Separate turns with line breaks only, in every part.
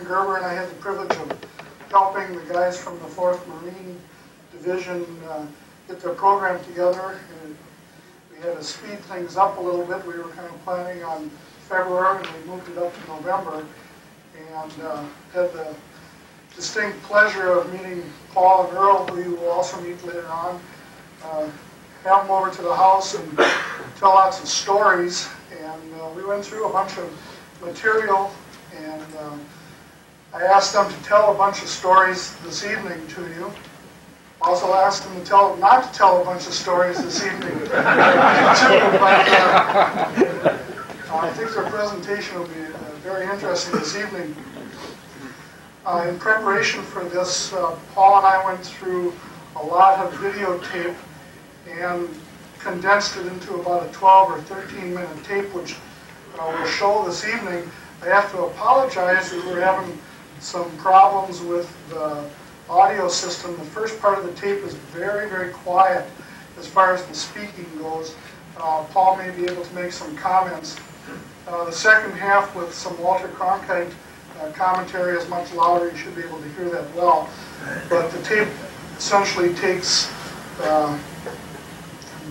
Gerber and I had the privilege of helping the guys from the 4th Marine Division get their program together. And we had to speed things up a little bit. We were kind of planning on February, and we moved it up to November. And had the distinct pleasure of meeting Paul and Earl, who you will also meet later on. Have them over to the house and tell lots of stories. And we went through a bunch of material, and I asked them to tell a bunch of stories this evening to you. Also asked them to not to tell a bunch of stories this evening too, but I think their presentation will be very interesting this evening. In preparation for this, Paul and I went through a lot of videotape and condensed it into about a 12 or 13-minute tape, which we'll show this evening. I have to apologize that we're having some problems with the audio system. The first part of the tape is very, very quiet as far as the speaking goes. Paul may be able to make some comments. The second half, with some Walter Cronkite commentary, is much louder. You should be able to hear that well. But the tape essentially takes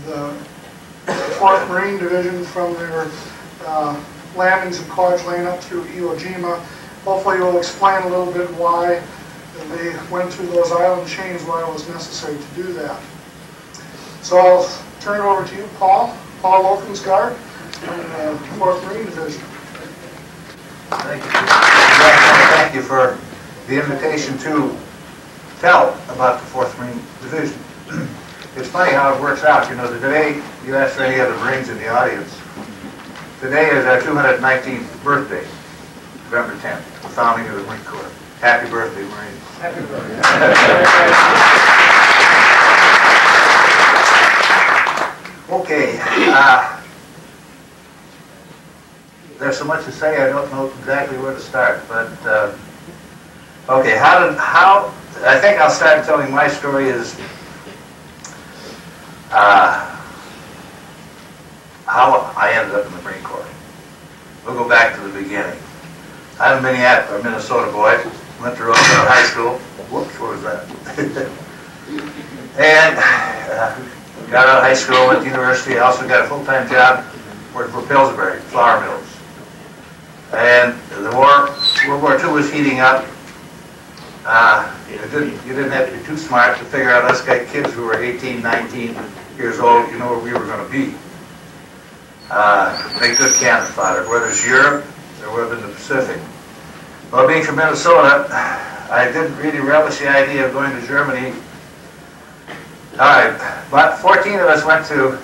the 4th Marine Division from their landings in Kwaj Lane up through Iwo Jima. Hopefully we'll explain a little bit why they went through those island chains, why it was necessary to do that. So I'll turn it over to you, Paul Lokensgaard from the 4th Marine Division.
Thank you. Thank you for the invitation to tell about the 4th Marine Division. It's funny how it works out. You know, today, you ask for any other Marines in the audience. Today is our 219th birthday, November 10th, the founding of the Marine Corps. Happy birthday, Marines. Happy birthday. Okay. There's so much to say, I don't know exactly where to start. But, okay, how I think I'll start telling my story is how I ended up in the Marine Corps. We'll go back to the beginning. I'm a Minnesota boy. Went to Roosevelt High School. Whoops, what was that? And got out of high school, went to university. I also got a full-time job working for Pillsbury, flour mills. And the World War II was heating up. You didn't have to be too smart to figure out us kids who were 18, 19 years old, you know where we were going to be. Make good cannon fodder, whether it's Europe or whether it's the Pacific. Well, being from Minnesota, I didn't really relish the idea of going to Germany. All right, about 14 of us went to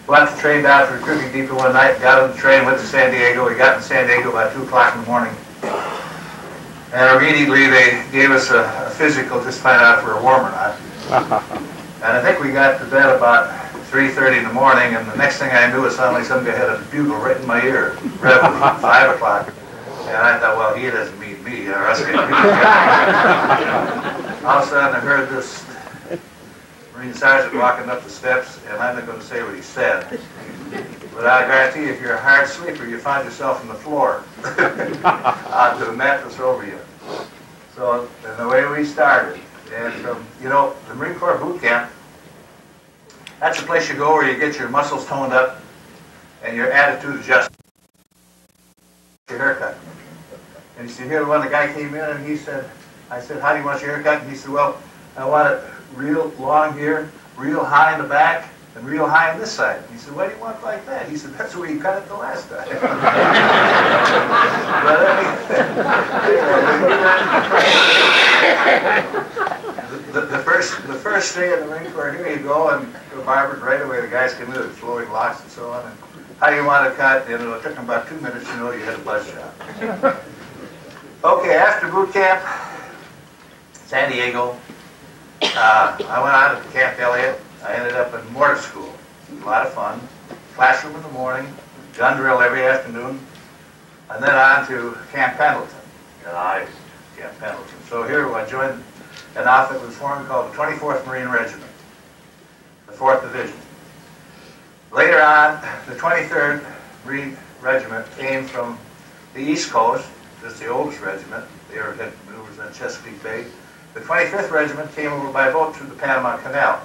the train down to recruiting depot one night, got on the train, went to San Diego. We got in San Diego about 2 o'clock in the morning. And immediately they gave us a physical just to find out if we were warm or not. And I think we got to bed about 3:30 in the morning, and the next thing I knew, it sounded like somebody had a bugle right in my ear, reveille, 5 o'clock. And I thought, well, he doesn't mean me, or us getting me. All of a sudden, I heard this Marine Sergeant walking up the steps, and I'm not going to say what he said. But I guarantee you, if you're a hard sleeper, you find yourself on the floor, onto the mattress over you. So, and the way we started, and from, you know, the Marine Corps boot camp, that's the place you go where you get your muscles toned up and your attitude adjusted. Your haircut. And you see here, when the guy came in and he said, I said, how do you want your haircut? And he said, well, I want it real long here, real high in the back, and real high on this side. He said, why do you want it like that? He said, that's where you cut it the last time. But the first day of the Marine Corps, here you go, and go barbered right away. The guys come in with flowing locks and so on. And how do you want to cut? And it took them about 2 minutes, you know, you had a buzz job. Okay, after boot camp, San Diego, I went out to Camp Elliott. I ended up in mortar school. A lot of fun. Classroom in the morning, gun drill every afternoon, and then on to Camp Pendleton. Camp Pendleton. So here I joined an outfit that was formed called the 24th Marine Regiment, the 4th Division. Later on, the 23rd Marine Regiment came from the East Coast, just the oldest regiment. They had maneuvers on Chesapeake Bay. The 25th Regiment came over by boat through the Panama Canal.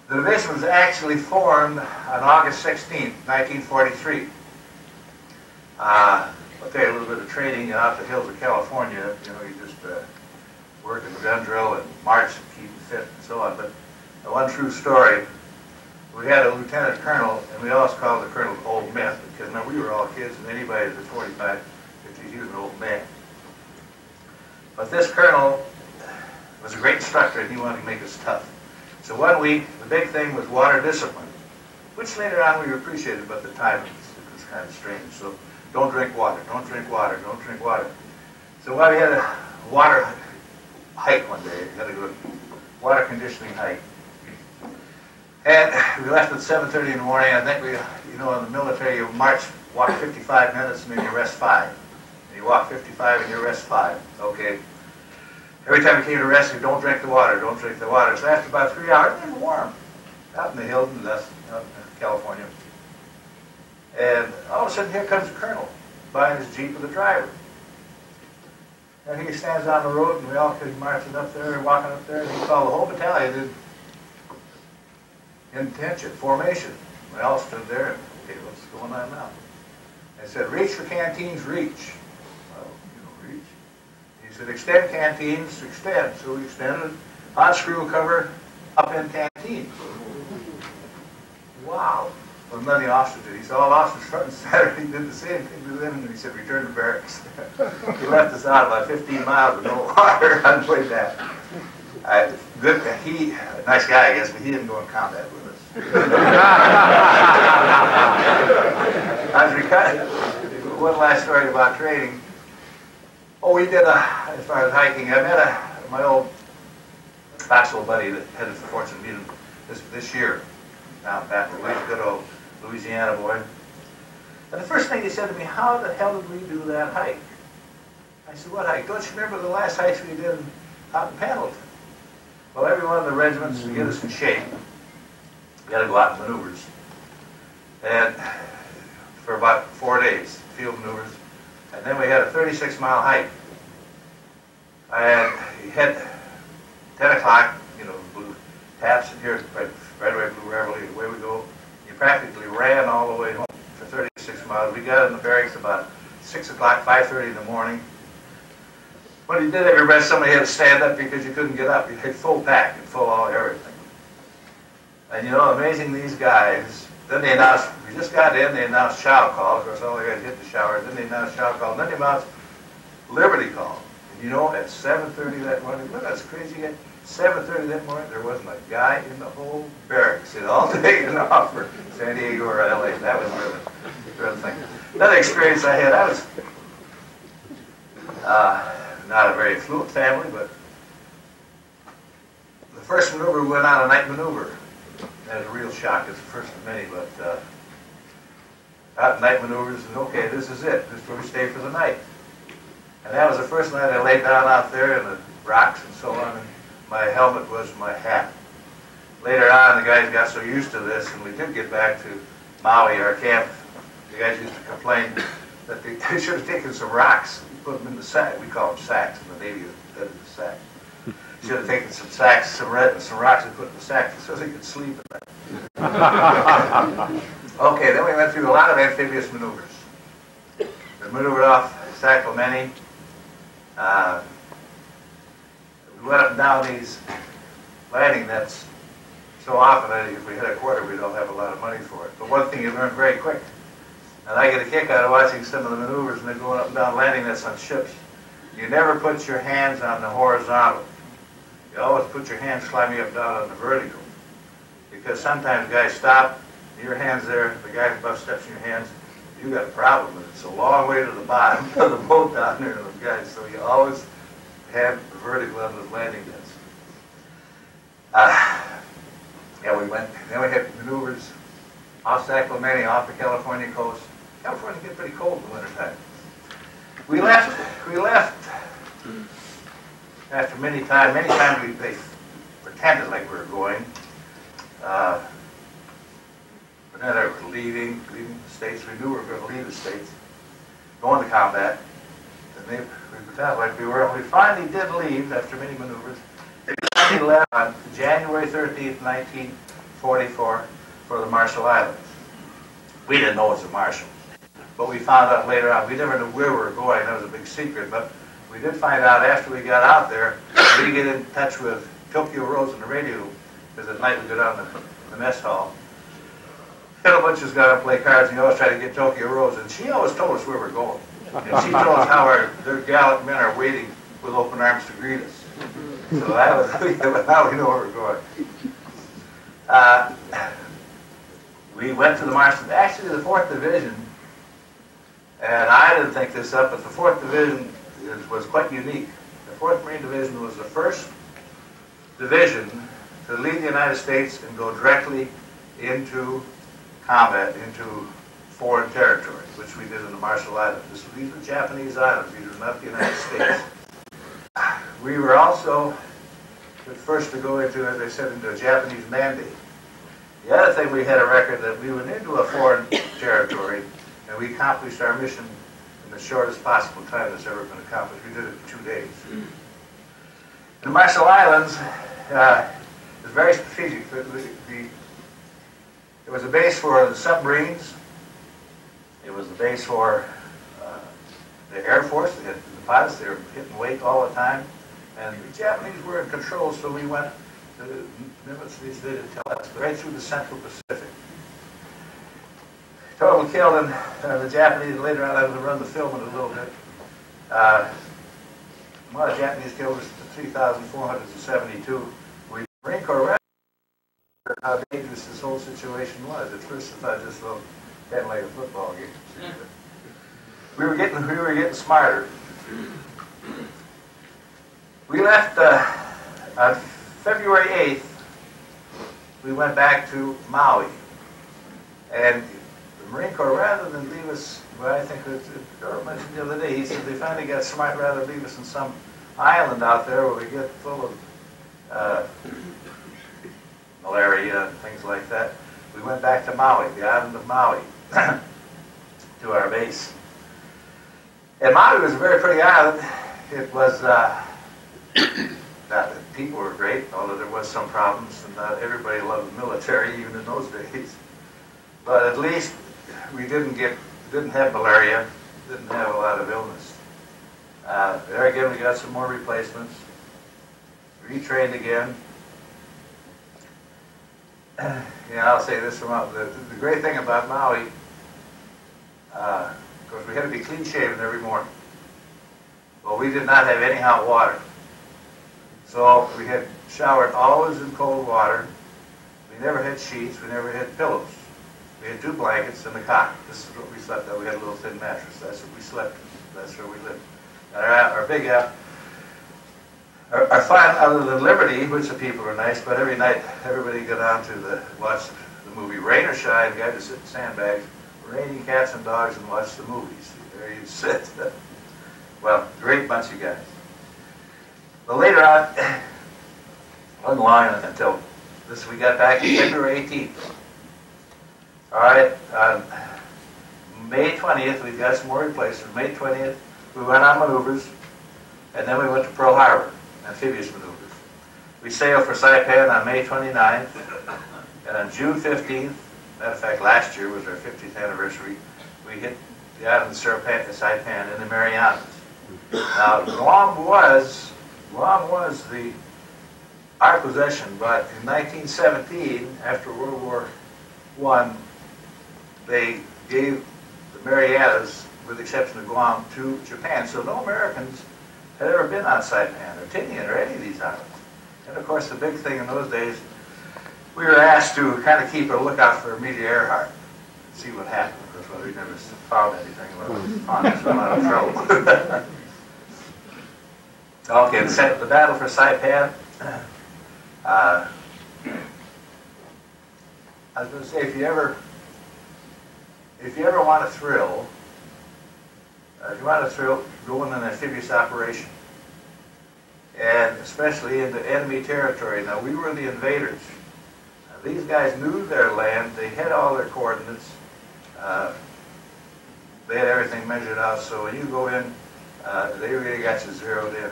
The division was actually formed on August 16th, 1943. Okay, a little bit of training out the hills of California. You know, you just work in the gun drill and march and keep fit and so on. But one true story, we had a lieutenant colonel, and we always called the colonel Old Man, because remember, we were all kids, and anybody that's 45, 50, he was an old man. But this colonel was a great instructor, and he wanted to make us tough. So one week, the big thing was water discipline, which later on we appreciated, but at the time it was kind of strange. So don't drink water, don't drink water, don't drink water. So we had a water hike one day. We had to go water conditioning hike. And we left at 7:30 in the morning. I think we, you know, in the military, you march, walk 55 minutes, and then you rest 5. And you walk 55 and you rest 5. Okay. Every time we came to rest, you don't drink the water, don't drink the water. So after about 3 hours, it was warm out in the hills and dust, out in California. And all of a sudden, here comes the colonel, behind his Jeep with the driver. And he stands on the road, and we all came marching up there, walking up there, and he called the whole battalion in attention, formation. We all stood there, and, okay, what's going on now? They said, reach for canteens, reach. Well, you know, reach. He said, extend canteens, extend. So we extended, unscrew cover, up in canteen. Wow. Well, none of the officers did. He said, all officers front and center. He did the same thing to them, and he said, return to barracks. He left us out about 15 miles with no water on the way back. Good, he, a nice guy, I guess, but he didn't go in combat with us. One last story about training. Oh, we did as far as hiking, I met my old Maxwell buddy that headed for Fortune meeting this year. Now back in good old Louisiana boy. And the first thing he said to me, how the hell did we do that hike? I said, what hike? Don't you remember the last hikes we did out in Pendleton? Well, every one of the regiments, to get us in shape, we had to go out in maneuvers. And for about 4 days, field maneuvers. And then we had a 36-mile hike. And you hit 10 o'clock, you know, blue taps, and here's right away, blue reveille, away we go. You practically ran all the way home for 36 miles. We got in the barracks about 6 o'clock, 5:30 in the morning. When you did every rest, somebody had to stand up because you couldn't get up. You had full pack and full all everything. And you know, amazing these guys. Then they announced, we just got in, they announced chow call. Of course, all they guys hit the shower. Then they announced chow call. And then they announced liberty call. And you know, at 7:30 that morning, look, that's crazy. At 7:30 that morning, there wasn't a guy in the whole barracks. It all taken off for San Diego or LA. That was really the real thing. Another experience I had, I was not a very affluent family, but the first maneuver we went on a night maneuver. That was a real shock. It's the first of many, but out night maneuvers, and okay, this is it. This is where we stay for the night. And that was the first night I laid down out there in the rocks and so on, and my helmet was my hat. Later on, the guys got so used to this, and we did get back to Maui, our camp. The guys used to complain that they should have taken some rocks and put them in the sack. We call them sacks in the Navy. That is the sack. Should have taken some sacks, some rocks and put in the sack so they could sleep at night. Okay, then we went through a lot of amphibious maneuvers. We maneuvered off Sacramento. We went up and down these landing nets so often that if we hit a quarter, we don't have a lot of money for it. But one thing you learn very quick, and I get a kick out of watching some of the maneuvers and they're going up and down landing nets on ships. You never put your hands on the horizontal. You always put your hands climbing up and down on the vertical. Because sometimes guys stop, your hands there, the guy above steps in your hands, you got a problem. It's a long way to the bottom of the boat down there to those guys. So you always have the vertical on those landing nets. Yeah, we went, then we had maneuvers off Sacramento, off the California coast. California gets pretty cold in the wintertime. We left after many times they pretended like we were going. But then they were leaving the States. We knew we were going to leave the States, go into combat. We finally did leave after many maneuvers. We finally left on January 13th, 1944 for the Marshall Islands. We didn't know it was the Marshalls, but we found out later on. We never knew where we were going. That was a big secret, but we did find out after we got out there. We get in touch with Tokyo Rose on the radio, because at night we go down to the mess hall. Little Butcher's got to play cards, and he always tried to get Tokyo Rose, and she always told us where we're going. And she told us how their gallant men are waiting with open arms to greet us. So that was how we know where we're going. We went to the Marshalls, actually the 4th Division, and I didn't think this up, but the 4th Division was quite unique. The 4th Marine Division was the first division to leave the United States and go directly into combat, into foreign territory, which we did in the Marshall Islands. These were Japanese islands, these were not the United States. We were also the first to go into, as I said, into a Japanese mandate. The other thing, we had a record that we went into a foreign territory and we accomplished our mission in the shortest possible time that's ever been accomplished. We did it in 2 days. The Marshall Islands is very strategic. It was a base for the submarines. It was a base for the Air Force. They had the pilots. They were hitting weight all the time. And the Japanese were in control, so we went to they didn't tell us, right through the Central Pacific. Total killed, and the Japanese, later on I was going to run the film in a little bit. Well, the Japanese killed us 3,472. We Marine Corps how dangerous this whole situation was. At first I thought this was kind of like a football game. We were getting smarter. We left on February 8th. We went back to Maui, and the Marine Corps, rather than leave us, well, I think Earl mentioned the other day, he said they finally got smart, rather than leave us in some island out there where we get full of malaria and things like that. We went back to Maui, the island of Maui, to our base. And Maui was a very pretty island. It was, the people were great, although there was some problems, and not everybody loved the military, even in those days. But at least we didn't have malaria, didn't have a lot of illness. There again, we got some more replacements, retrained again. I'll say this about the great thing about Maui, of course, we had to be clean shaven every morning. Well, we did not have any hot water. So we had showered always in cold water. We never had sheets, we never had pillows. We had 2 blankets and a cot. This is what we slept on. We had a little thin mattress. That's what we slept in. That's where we lived. And our big our fun, other than Liberty, which the people were nice, but every night everybody got down to watch the movie Rain or Shine. You had to sit in sandbags, raining cats and dogs, and watch the movies. There you'd sit. Well, great bunch of guys. But later on, wasn't long until we got back in February 18th. All right, on May 20th, we got some more replacements. May 20th, we went on maneuvers, and then we went to Pearl Harbor, Amphibious Maneuvers. We sailed for Saipan on May 29th, and on June 15th, matter of fact, last year was our 50th anniversary, we hit the island of Saipan in the Marianas. Now, Guam was our possession, but in 1917, after World War I, they gave the Marianas, with the exception of Guam, to Japan. So no Americans had ever been on Saipan or Tinian or any of these islands. And of course, the big thing in those days, we were asked to kind of keep a lookout for Amelia Earhart and see what happened. Of course, well, we never found anything. Well, we found us a lot of trouble. Okay, the battle for Saipan. I was going to say, if you ever want a thrill, go in an amphibious operation, and especially into enemy territory. Now, we were the invaders. These guys knew their land. They had all their coordinates. They had everything measured out. So when you go in, they really got you zeroed in.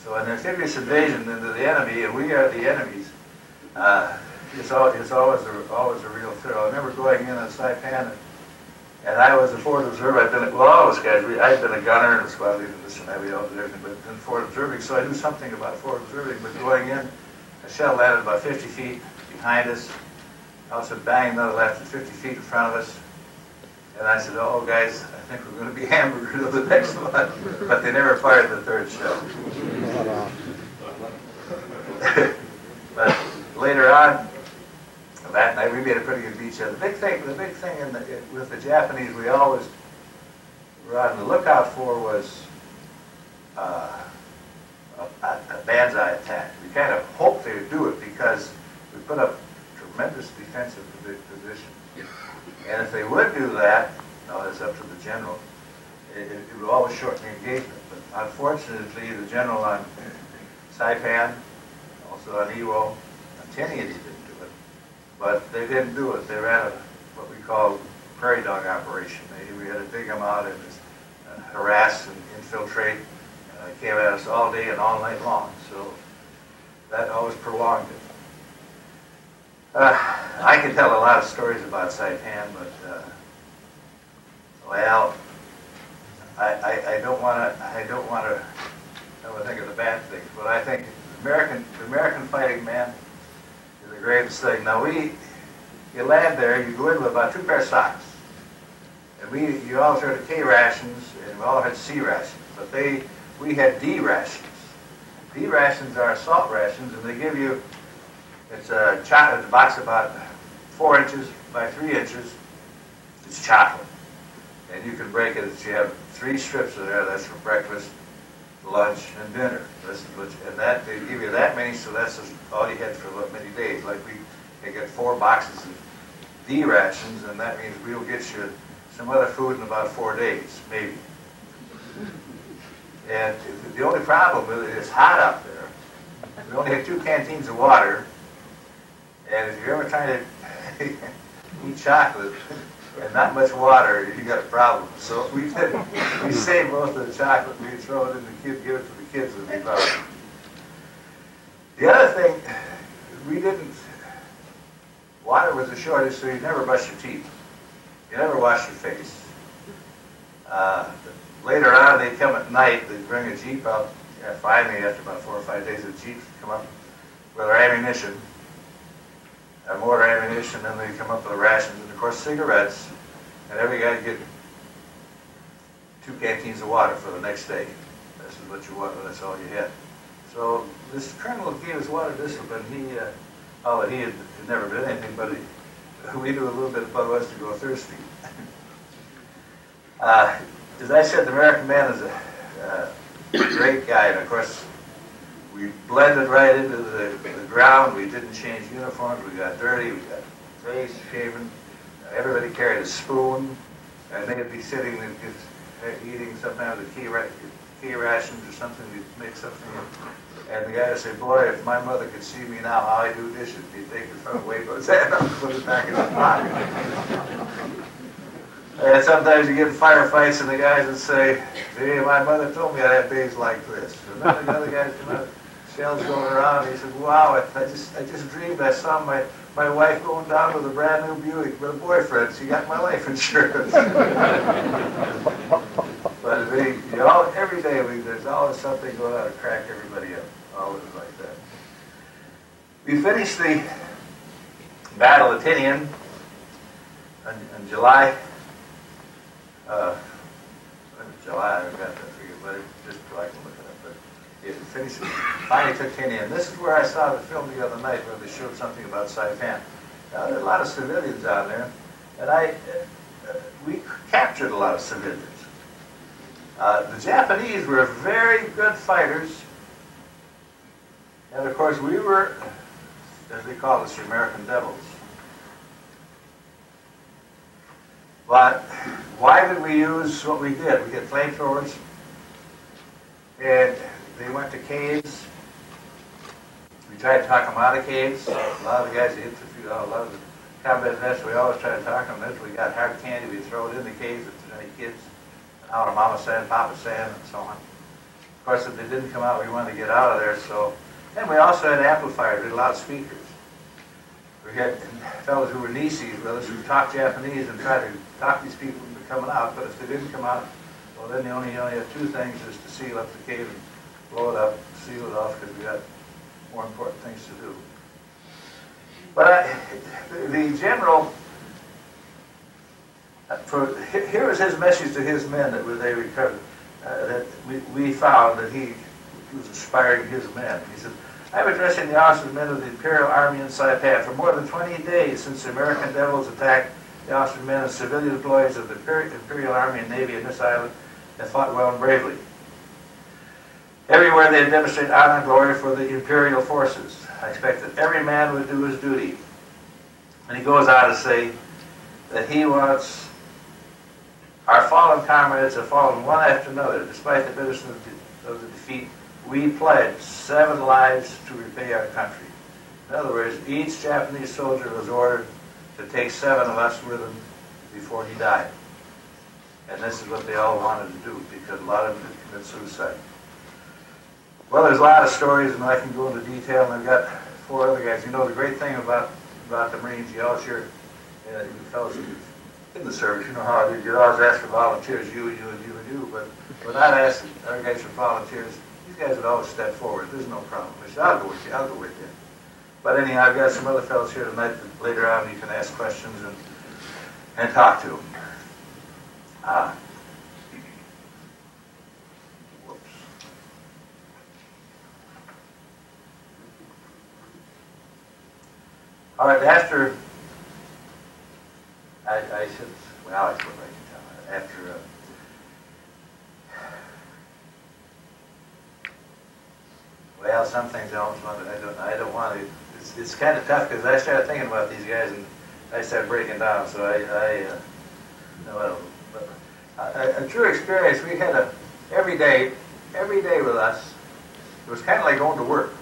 So an amphibious invasion into the enemy, and we are the enemies, it's always a real thrill. I remember going in on Saipan, and I was a forward observer. All those guys, I'd been a gunner and a squad leader, this and that, we all did everything, but in forward observing, so I knew something about forward observing. But going in, a shell landed about 50 feet behind us. All of a sudden, bang, another left 50 feet in front of us. And I said, oh, guys, I think we're going to be hamburgered on the next one. But they never fired the third shell. But later on, that night, we made a pretty good beachhead. The big thing with the Japanese, we always were on the lookout for was a banzai attack. We kind of hoped they would do it because we put up tremendous defensive position. And if they would do that, no, that's up to the general, it would always shorten the engagement. But unfortunately, the general on Saipan, also on Iwo, on Tinian, he didn't do it. But they didn't do it. They ran what we call prairie dog operation. We had to dig them out and harass and infiltrate. They came at us all day and all night long. So that always prolonged it. I could tell a lot of stories about Saipan, but well, I don't want to think of the bad things, but I think the American fighting man is the greatest thing. Now you land there, you go in with about 2 pairs of socks, and you all had K rations, and we all had C rations, but we had D rations. D rations are salt rations, and they give you, it's a box about 4 inches by 3 inches. It's chocolate. And you can break it if you have 3 strips of there. That's for breakfast, lunch, and dinner. And that they give you that many, so that's all you had for many days. Like they get 4 boxes of D rations, and that means we'll get you some other food in about 4 days, maybe. And the only problem with it is hot out there. We only had 2 canteens of water. And if you're ever trying to eat chocolate and not much water, you got a problem. So we saved most of the chocolate. We throw it in the kids, give it to the kids, and we fine. The other thing, water was a shortage, so you never brush your teeth. You never wash your face. Later on, they'd come at night, they'd bring a Jeep out. Finally, after about 4 or 5 days, the Jeeps come up with our ammunition. Our mortar ammunition, and they come up with the rations, and of course cigarettes, and every guy would get 2 canteens of water for the next day. This is what you want, that's all you had. So this colonel gave us water discipline. He had never been anything, but we knew a little bit about what it was to go thirsty. As I said, the American man is a great guy, and of course, we blended right into the ground. We didn't change uniforms. We got dirty. We got face shaven. Everybody carried a spoon, and they'd be sitting and eating sometimes the key rations or something. We'd make something, and the guy would say, "Boy, if my mother could see me now, how I do dishes, he'd take it from away, put his hand up, and put it back in his pocket." And sometimes you get in firefights, and the guys would say, "Hey, my mother told me I'd have days like this." And then the other guys come out. Shells going around. He said, "Wow, I just dreamed I saw my wife going down with a brand new Buick with a boyfriend. She got my life insurance." But every day there's always something going on to crack everybody up. Always like that. We finished the Battle of Tinian in July. I got that figure, but just so I can look it up. But it finished. Finally took Tinian. This is where I saw the film the other night where they showed something about Saipan. Now, there are a lot of civilians down there, and we captured a lot of civilians. The Japanese were very good fighters, and of course we were, as they call us, the American Devils. But why did we use what we did? We had flamethrowers, and they went to caves. We tried to talk them out of caves. A lot of the guys that interviewed, a lot of the combat vets, we always tried to talk them. If we got hard candy, we'd throw it in the caves if there's any kids. how our mama said, papa said, and so on. Of course, if they didn't come out, we wanted to get out of there, so. And we also had amplifiers, we had loudspeakers. We had fellows who were Nisis with us who talked Japanese and tried to talk these people into coming out, but if they didn't come out, well, then you only had two things, is to seal up the cave and blow it up, seal it off, because we had more important things to do. But the general, here was his message to his men that they recovered, that we found that he was inspiring his men. He said, I'm addressing the officers and men of the Imperial Army in Saipan. For more than 20 days since the American devils attacked, the officers and men and civilian employees of the Imperial Army and Navy in this island have fought well and bravely. Everywhere they demonstrate honor and glory for the Imperial forces. I expect that every man would do his duty. And he goes on to say that he wants our fallen comrades have fallen one after another. Despite the bitterness of the defeat, we pledged 7 lives to repay our country. In other words, each Japanese soldier was ordered to take 7 of us with him before he died. And this is what they all wanted to do, because a lot of them had committed suicide. Well, there's a lot of stories, and I can go into detail, and I've got 4 other guys. You know, the great thing about the Marines, you always hear, you fellows in the service, you know how it is, you always ask for volunteers, you, and you, and you, and you, but when I'd ask our guys for volunteers, these guys would always step forward. There's no problem. They said, I'll go with you, I'll go with you. But anyhow, I've got some other fellows here tonight that later on you can ask questions and talk to them. Whoops. All right, after, I should, well, I suppose I can tell. After, well, some things I don't want to, it's kind of tough because I started thinking about these guys and I started breaking down, so a true experience, we had every day with us, it was kind of like going to work.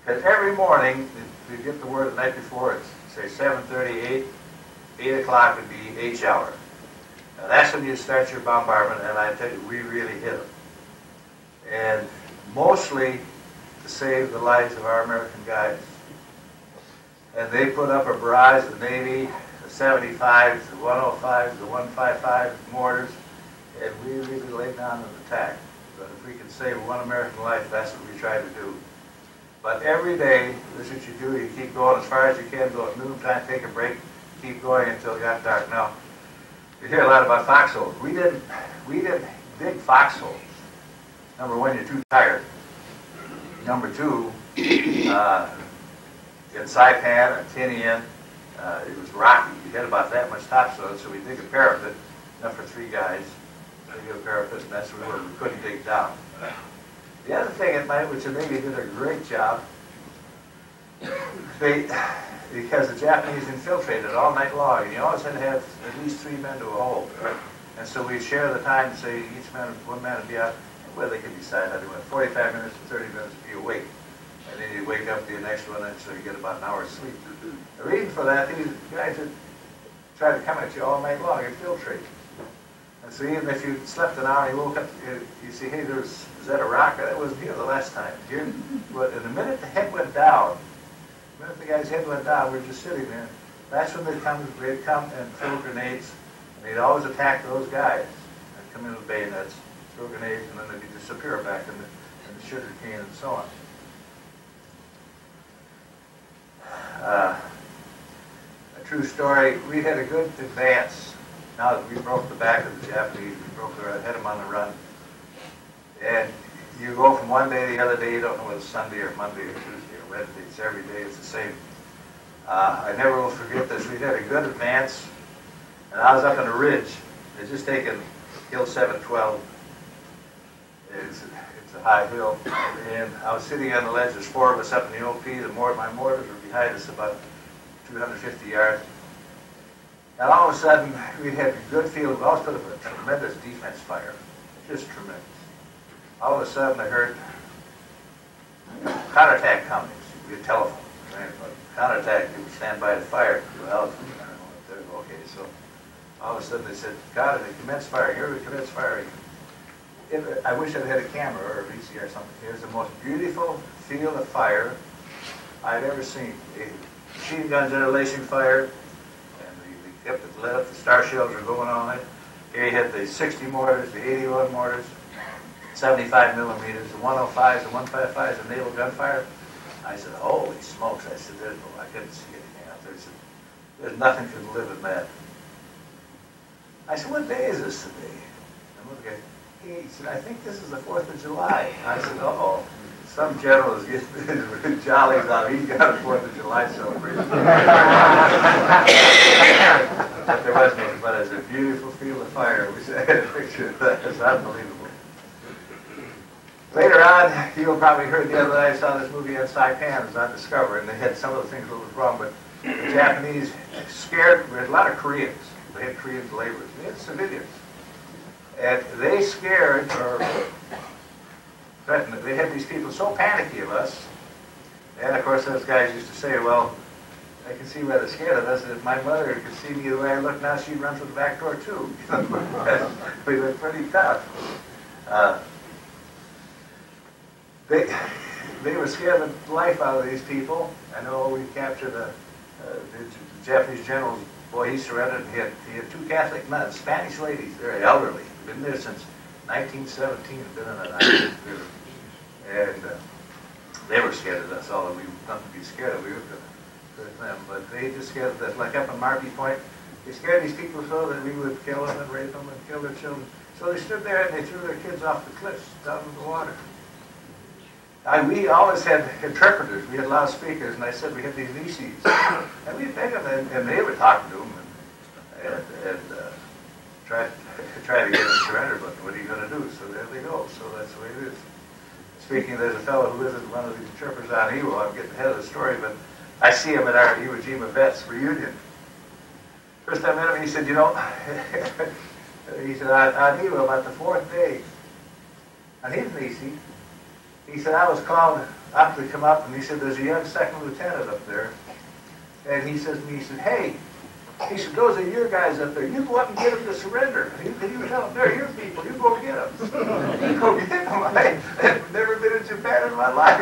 Because every morning, we'd get the word the night before, it's say 7:30, 8 o'clock would be H hour. Now that's when you start your bombardment, and I tell you, we really hit them. And mostly to save the lives of our American guys. And they put up a barrage, the Navy, the 75s, the 105s, the 155 mortars, and we really laid down an attack. But if we can save one American life, that's what we try to do. But every day, this is what you do, you keep going as far as you can, go at noontime, take a break, keep going until it got dark. Now, you hear a lot about foxholes. We didn't dig foxholes. Number one, you're too tired. Number two, in Saipan and Tinian, it was rocky. You had about that much topsoil, so we dig a parapet, enough for 3 guys. Dig a parapet, and that's where we couldn't dig down. The other thing at night, which the Navy did a great job, because the Japanese infiltrated all night long, and you always had to have at least 3 men to a hole. And so we'd share the time and say one man would be out, well, they could decide how to do it. 45 minutes to 30 minutes to be awake. And then you wake up to the next one, and so you get about an hour's sleep. The reason for that, these guys would try to come at you all night long, infiltrate. And so even if you slept an hour and you woke up, you see, hey, is that a rock? That wasn't here the last time. But in the minute the head went down, the minute the guy's head went down, we're just sitting there. That's when they'd come and throw grenades. And they'd always attack those guys and come in with bayonets, throw grenades, and then they'd disappear back in the sugar cane and so on. A true story, we had a good advance. Now that we broke the back of the Japanese, had them on the run. And you go from one day to the other day, you don't know whether it's Sunday or Monday or Tuesday or Wednesday. It's every day, it's the same. I never will forget this. We had a good advance, and I was up on a ridge. They just taken Hill 712. It's a high hill, and I was sitting on the ledge. There's 4 of us up in the OP. My mortars were behind us about 250 yards. And all of a sudden, we had a good field. We always put up a tremendous defense fire, just tremendous. All of a sudden, I heard counterattack coming. We had telephone. Counterattack, you would stand by to fire. Well, okay, so all of a sudden they said, "God, and they commenced firing. Everybody commenced firing." I wish I'd had a camera or a VCR or something. It was the most beautiful field of fire I've ever seen. Machine guns interlacing fire, and the tip that lit up, the star shells were going on it. Here you had the 60 mortars, the 81 mortars, 75 millimeters, the 105s, the 155s, the naval gunfire. I said, "Holy smokes!" I said, I couldn't see anything out there. I said, "There's nothing could live in that." I said, "What day is this today?" And look at he said, "I think this is the 4th of July." I said, "Uh-oh, some general is getting jollies out. He's got a 4th of July celebration." But there wasn't any, but it was a beautiful field of fire. We had a picture of that. It was unbelievable. Later on, you probably heard the other night, I saw this movie on Saipan, it was on Discovery, and they had some of the things that was wrong, but the Japanese scared, we had a lot of Koreans. They had Korean laborers. They had civilians. And they scared, or threatened, they had these people so panicky of us, and of course those guys used to say, "Well, I can see why they're scared of us. If my mother could see me the way I look now, she'd run through the back door too." We were pretty tough. They were scared the life out of these people. I know we captured the Japanese general's boy. He surrendered. And he had 2 Catholic nuns, Spanish ladies, very elderly, been there since 1917. Been in an island, and they were scared of us. Although we were nothing to be scared of, we were good at them. But they just scared of us. Like up in Marby Point, they scared these people so that we would kill them and rape them and kill their children. So they stood there and they threw their kids off the cliffs down in the water. We always had interpreters. We had loudspeakers, and I said we had these VCs. And we'd beg them, and they would talk to them and try to get them to surrender, but what are you going to do? So there they go. So that's the way it is. Speaking, there's a fellow who lives at one of these interpreters on Iwo. I'm getting ahead of the story, but I see him at our Iwo Jima vets reunion. First time I met him, he said, "You know," he said, on Iwo, about the 4th day, on his VC, he said, "I was called up to come up," and he said, "There's a young second lieutenant up there." And he says to me, he said, "Hey," he said, "those are your guys up there. You go up and get them to surrender." And he was telling them, "They're your people. You go get them." You go get them. I've never been in Japan in my life.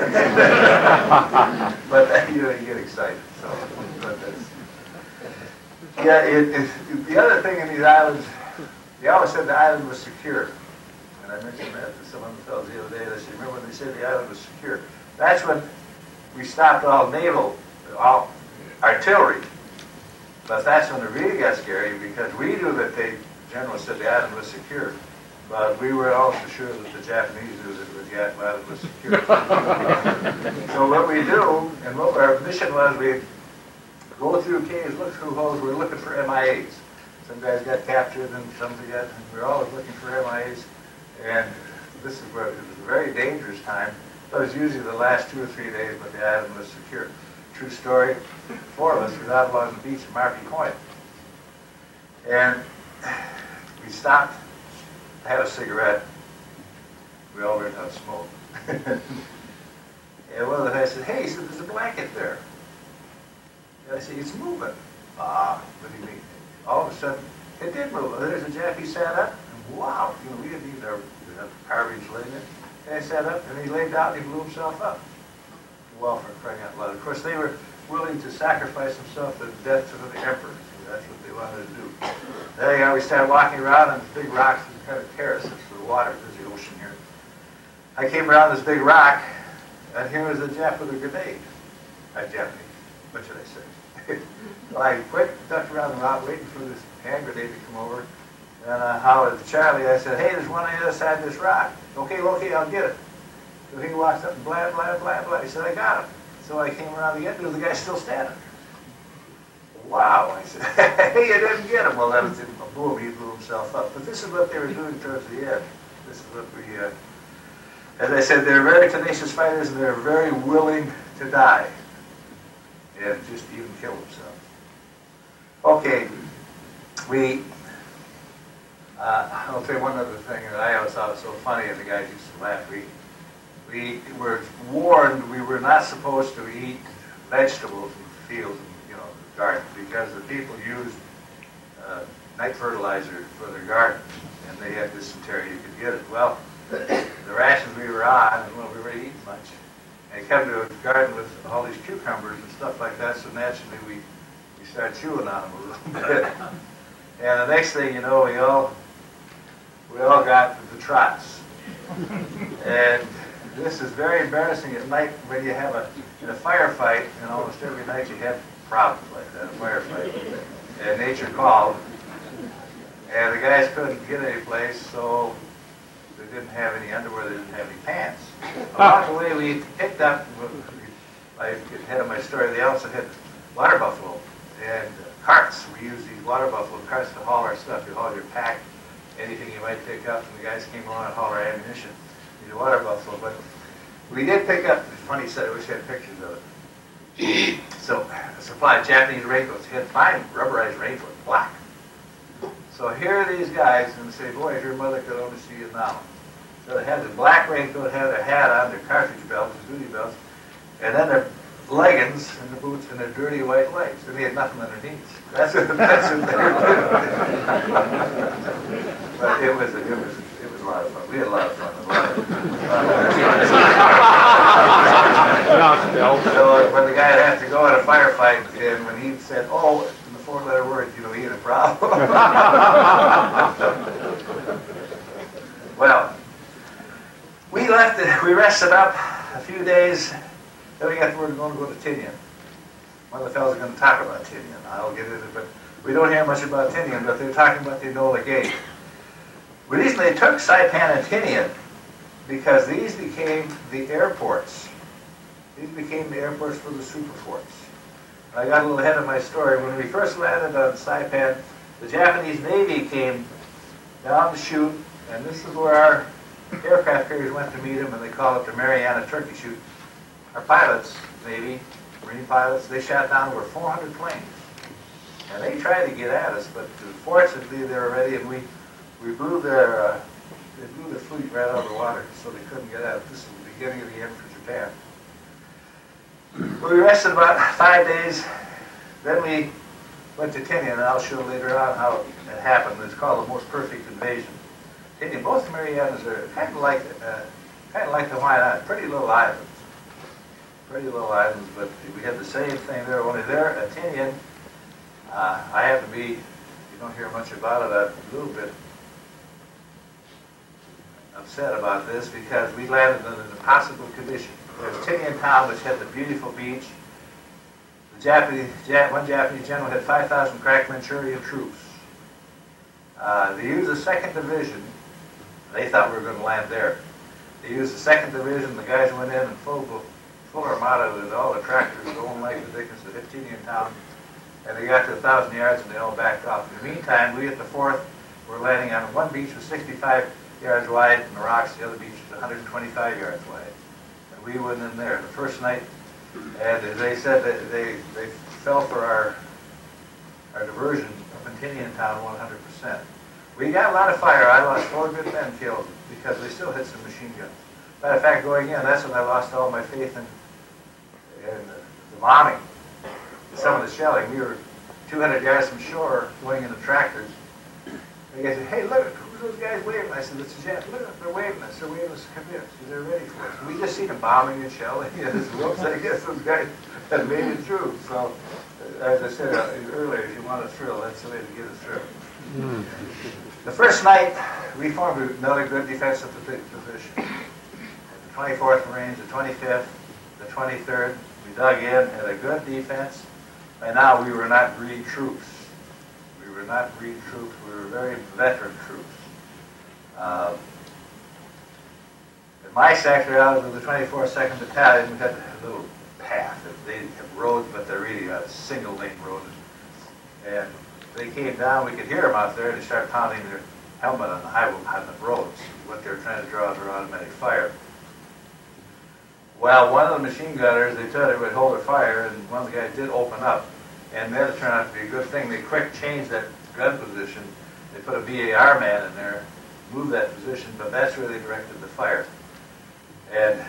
But you get excited. So, but the other thing in these islands, they always said the island was secure. I mentioned that to some of the fellows the other day. They said, "Remember when they said the island was secure?" That's when we stopped all artillery. But that's when it really got scary, because we knew that the general said the island was secure. But we were also sure that the Japanese knew that the island was secure. So what we do, and what our mission was, we'd go through caves, look through holes, we're looking for MIAs. Some guys got captured and some got, and we're always looking for MIAs. And this is where it was a very dangerous time. It was usually the last 2 or 3 days, but the island was secure. True story. 4 of us were out along the beach at Marby Point. And we stopped, had a cigarette. We all learned how to smoke. And one of the guys said, "Hey," he said, "there's a blanket there." And I said, "It's moving." "Ah, what do you mean?" All of a sudden, it did move. There's a Jap, he sat up. Wow, we didn't even have carriage laying it. And he sat up, and he laid down, and he blew himself up. Well, for crying out loud. Of course, they were willing to sacrifice themselves to the death of the emperor. So that's what they wanted to do. There we started walking around on these big rocks, and kind of terraces for the water. There's the ocean here. I came around this big rock, and here was a Jap with a grenade. Japanese. What should I say? Well, I quit, ducked around the rock, waiting for this hand grenade to come over. And I hollered to Charlie. I said, "Hey, there's one on the other side of this rock." Okay, I'll get it." So he walks up and blah, blah, blah, blah. He said, "I got him." So I came around the end, and the guy's still standing. Wow. I said, "Hey, you didn't get him." Well, that was it. Boom, he blew himself up. But this is what they were doing towards the end. This is what we, as I said, they're very tenacious fighters, and they're very willing to die. And just even kill themselves. Okay, I'll tell you one other thing that I always thought was so funny, and the guys used to laugh. We were warned we were not supposed to eat vegetables in the fields, and, the garden, because the people used night fertilizer for their garden, and they had dysentery, you could get it. Well, the rations we were on, and well, we were eating much. And come to a garden with all these cucumbers and stuff like that, so naturally we started chewing on them a little bit. And the next thing you know, we all got the trots. And this is very embarrassing at night when you have in a firefight, and almost every night you have problems like that, a firefight. And nature called, and the guys couldn't get any place, so they didn't have any underwear, they didn't have any pants. Along the way, we picked up, like at the head of my story, they also had water buffalo and carts. We used these water buffalo carts to haul our stuff. You haul your pack, anything you might pick up, and the guys came along and haul our ammunition. These water buffalo, but we did pick up, it's funny you said, I wish I had pictures of it. So, a supply of Japanese raincoats. He had fine rubberized raincoat, black. So here are these guys, and they say, boy, if your mother could only see you now. So they had the black raincoat, had their hat on, their cartridge belts, their duty belts, and then their leggings and the boots and their dirty white legs. And they had nothing underneath. That's what they were doing. But it was a lot of fun. We had a lot of fun. So when the guy had to go in a firefight, and when he said, oh, in the four-letter word, you know, he had a problem. Well, we rested up a few days, then we got the word we're going to go to Tinian. One of the fellows are going to talk about Tinian. I'll get into it, but we don't hear much about Tinian, but they're talking about the Enola Gay. The reason they took Saipan and Tinian, because these became the airports. These became the airports for the super forts. I got a little ahead of my story. When we first landed on Saipan, the Japanese Navy came down the chute, and this is where our aircraft carriers went to meet them, and they call it the Mariana Turkey Chute. Our pilots, Navy, Marine pilots, they shot down over 400 planes. And they tried to get at us, but fortunately they were ready, and we blew their fleet right out of the water, so they couldn't get at it. This is the beginning of the end for Japan. We rested about 5 days, then we went to Tinian, and I'll show later on how it happened. It's called the most perfect invasion. Tinian, both the Marianas are kind of like the Hawaiian Islands, pretty little islands. But we had the same thing there, only there at Tinian, I have to be, you don't hear much about it, I'm a little bit upset about this because we landed in an impossible condition. There's Tinian town, which had the beautiful beach. One Japanese general had 5,000 crack Manchurian troops. They used the 2nd Division. They thought we were going to land there. They used the 2nd Division. The guys went in full armada with all the tractors going like the Dickens to hit Tinian town. And they got to 1,000 yards and they all backed off. In the meantime, we at the 4th were landing on one beach was 65 yards wide and the rocks, the other beach was 125 yards wide. And we went in there the first night, and they said that they fell for our diversion up in Tinian town 100%. We got a lot of fire. I lost 4 good men killed because they still hit some machine guns. Matter of fact, going in, that's when I lost all my faith in the bombing. Some of the shelling. We were 200 yards from shore going in the tractors. The guy said, hey, look, who's those guys waving? I said, it's a jet. Look, they're waving us. They're waving us to come in. They're ready for us. We just seen them bombing and shelling. Whoops, I guess those guys had made it through. So, as I said earlier, if you want a thrill, that's the way to get a thrill. The first night, we formed another good defensive position. The 24th Marines, the 25th, the 23rd, we dug in, had a good defense. By now, we were not green troops. We were not green troops. We were very veteran troops. In my sector, out of the 24th 2nd Battalion, we had a little path. They have roads, but they're really a single-lane road. And they came down. We could hear them out there. They started pounding their helmet on the highway, on the roads. What they were trying to draw their automatic fire. Well, one of the machine gunners, they thought it would hold their fire, and one of the guys did open up. And that turned out to be a good thing. They quick changed that gun position. They put a BAR man in there, moved that position, but that's where they directed the fire. And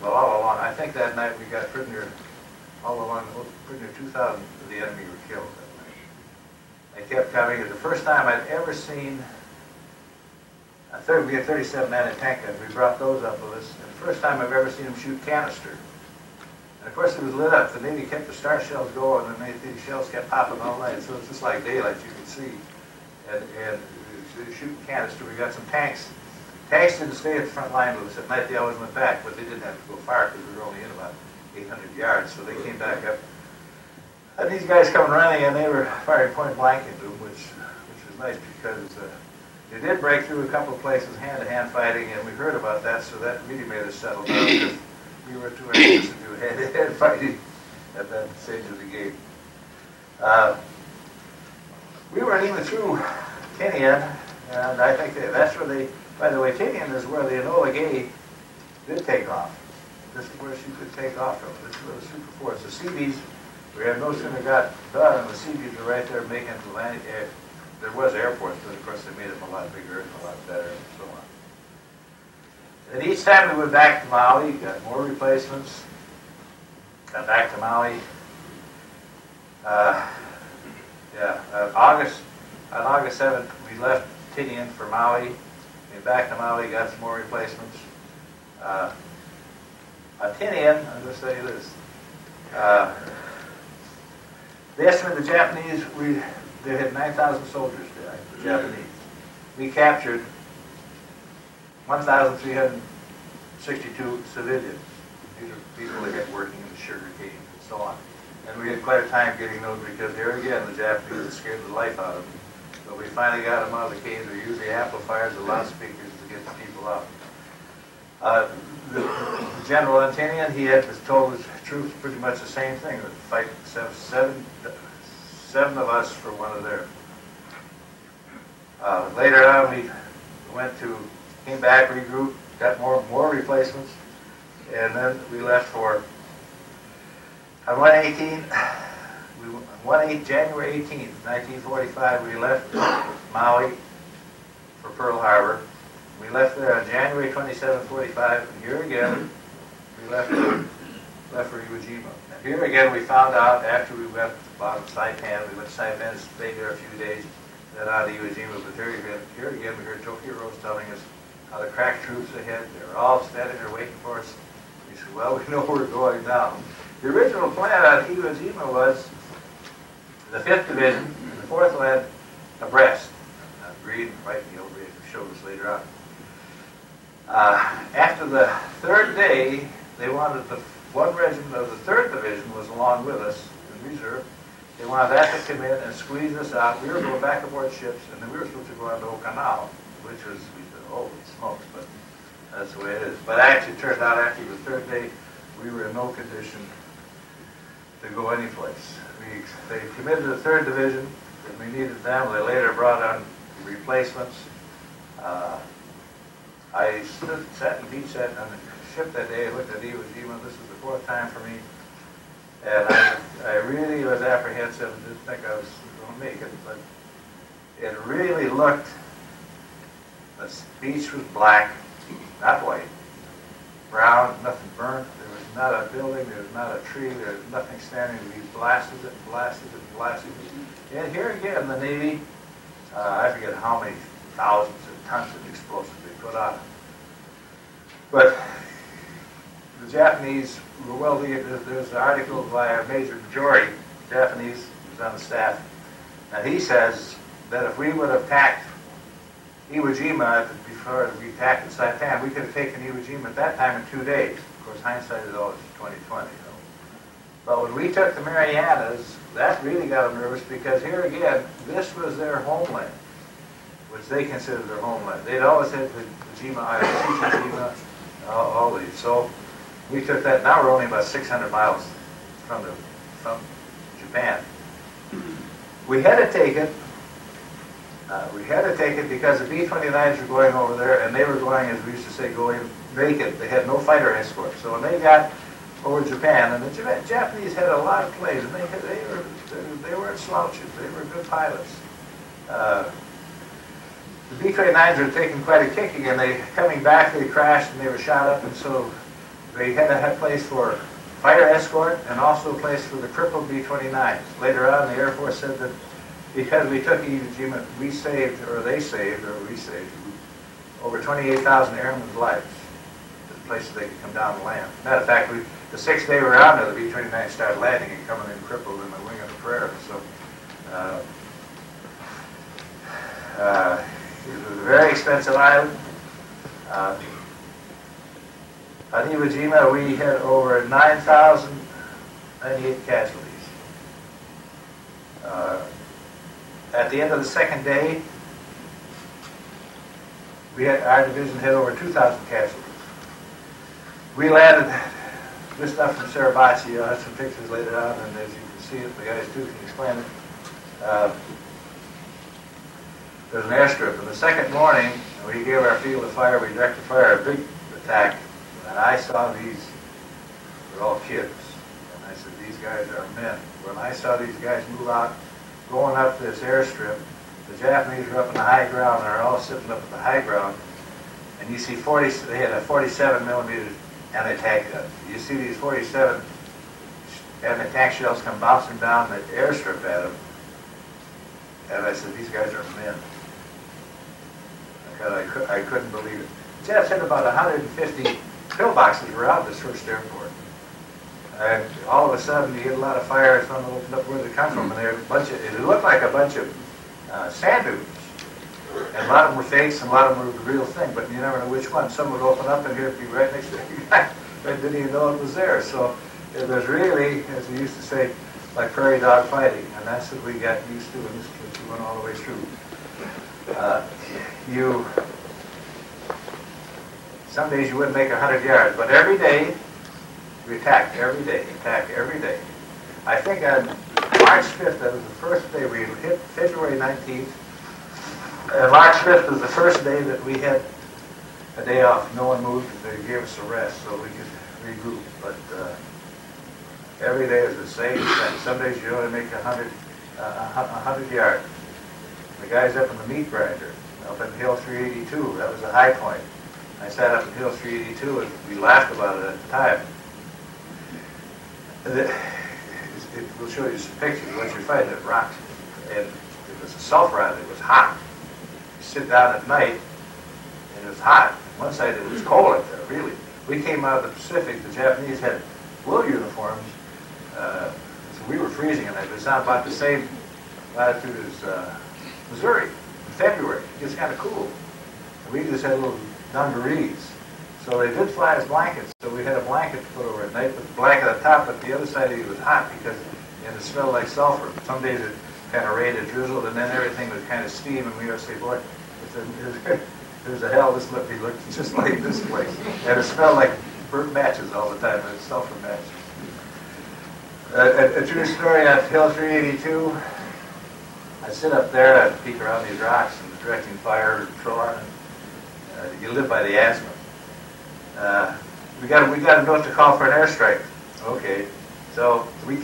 all along, I think that night we got prisoner, all along, prisoner 2,000 of the enemy were killed that night. They kept coming. It was the first time I'd ever seen we had 37 anti-tank guns. We brought those up with us. And the first time I've ever seen them shoot canister. And of course it was lit up. The Navy kept the star shells going, and the shells kept popping all night. So it's just like daylight, you could see. And shooting canister. We got some tanks. Tanks didn't stay at the front line with us. At night they always went back, but they didn't have to go far because we were only in about 800 yards. So they came back up. And these guys coming running, and they were firing point blank into them, which was nice because they did break through a couple of places, hand-to-hand fighting, and we heard about that, so that really made us settle down because we were too anxious to do hand-to-hand fighting at that stage of the game. We weren't even through Tinian, and I think that's where they, by the way, Tinian is where the Enola Gay did take off. This is where she could take off from. This is where the Super Force, the Seabees, we had no sooner got done, and the Seabees were right there making the landing. There was airports, but of course they made them a lot bigger and a lot better and so on. And each time we went back to Maui, got more replacements, got back to Maui. On August 7th, we left Tinian for Maui, came back to Maui, got some more replacements. On Tinian, I'm going to say this. They estimated the Japanese, they had 9,000 soldiers there, the Japanese. We captured 1,362 civilians. These are people that had working in the sugar cane and so on. And we had quite a time getting those because here again, the Japanese had scared the life out of them. But we finally got them out of the caves. They used the amplifiers, the loudspeakers to get the people out. The General in Tinian, he had told his troops pretty much the same thing. We'd fight seven of us for one of theirs. Later on, we came back, regrouped, got more replacements, and then we left for, on January 18th, 1945, we left Maui for Pearl Harbor. We left there on January 27, 45, and here again, we left for Iwo Jima. And here again, we found out after we went about Saipan, we went to Saipan, stayed there a few days, then on to Iwo Jima. But here again, we heard Tokyo Rose telling us how the crack troops ahead, they were all standing there waiting for us. We said, well, we know we're going down. The original plan on Iwo Jima was the 5th Division and the 4th led abreast. Green, white, and yellow, we showed us later on. After the 3rd day, they wanted the one regiment of the 3rd Division was along with us in reserve. They wanted that to come in and squeeze us out. We were going back aboard ships, and then we were supposed to go on to Okinawa, which was, we said, holy smokes, but that's the way it is. But actually, it turned out after the 3rd day, we were in no condition to go anyplace. They committed to the 3rd Division, and we needed them. They later brought on replacements. I sat in beach on the ship that day. I looked at Iwo Jima. This was the 4th time for me. And I really was apprehensive and didn't think I was going to make it. But it really looked, the beach was black, not white, brown, nothing burnt. There was not a building, there was not a tree, there was nothing standing. We blasted it and blasted it and blasted it. And here again, the Navy, I forget how many thousands of tons of explosives they put on it. But the Japanese were well, there's an article by Major Jory, Japanese, who's on the staff, and he says that if we would have attacked Iwo Jima before we attacked in Saipan, we could have taken Iwo Jima at that time in 2 days. Of course, hindsight is always 20/20. But when we took the Marianas, that really got them nervous because here again, this was their homeland, which they considered their homeland. They'd always had the Jima Islands, Jima, all these. So we took that. Now we're only about 600 miles from Japan. We had to take it. Because the B-29s were going over there, and they were going, as we used to say, going naked. They had no fighter escort. So when they got over Japan, and the Japanese had a lot of planes, and they weren't slouches. They were good pilots. The B-29s were taking quite a kicking, and coming back, they crashed, and they were shot up, and so they had to have place for fighter escort, and also a place for the crippled B-29s. Later on, the Air Force said that because we took Iwo Jima, we saved over 28,000 airmen's lives to the places they could come down and land. Matter of fact, the sixth day we were out there, the B-29 started landing and coming in crippled in the wing of the Prairie. So it was a very expensive island. On Iwo Jima, we had over 9,098 casualties. At the end of the second day, our division had over 2,000 casualties. We landed just up from Suribachi. I'll have some pictures later on, and as you can see it, the guys too can explain it. There's an airstrip, and the second morning, we gave our field of fire, we directed fire a big attack, and I saw these, they're all kids, and I said, these guys are men. When I saw these guys move out, going up this airstrip, the Japanese were up in the high ground, and they're all sitting up at the high ground, and you see they had a 47 millimeter anti-tank gun. You see these 47 anti-tank shells come bouncing down the airstrip at them, and I said, these guys are men. I couldn't believe it. Jets had about 150 pillboxes around this first airport. And all of a sudden, you get a lot of fire. Someone opened up where they come from, and it looked like a bunch of sand dunes. And a lot of them were fakes, and a lot of them were the real thing, but you never know which one. Some would open up, and here'd be right next to the guy. I didn't even know it was there. So it was really, as we used to say, like prairie dog fighting, and that's what we got used to, and this went all the way through. Some days you wouldn't make 100 yards, but every day we attacked. Every day. I think on March 5th, that was the first day we hit February 19th. March 5th was the first day that we had a day off. No one moved. They gave us a rest so we could regroup. But every day was the same thing. Some days you only make 100 yards. The guys up in the meat grinder, up in Hill 382, that was a high point. I sat up in Hill 382 and we laughed about it at the time. It will show you some pictures. Once you're fighting, it rocks. And it was a sulfur island. It was hot. You sit down at night and it was hot. One side it was cold up there, really. We came out of the Pacific. The Japanese had wool uniforms, so we were freezing, and it was about the same latitude as Missouri in February. It gets kind of cool. We just had little dungarees. So they did fly us blankets, so we had a blanket to put over at night, but the blanket on top, but the other side of it was hot because it smelled like sulfur. Some days it kind of rained, it drizzled, and then everything was kind of steam, and we would say, boy, there's a hell, this looked just like this place. And it smelled like burnt matches all the time, and sulfur matches. A true story on Hill 382, I sit up there, I peek around these rocks and directing fire, and you live by the azimuth. We got a note to call for an airstrike. Okay, so the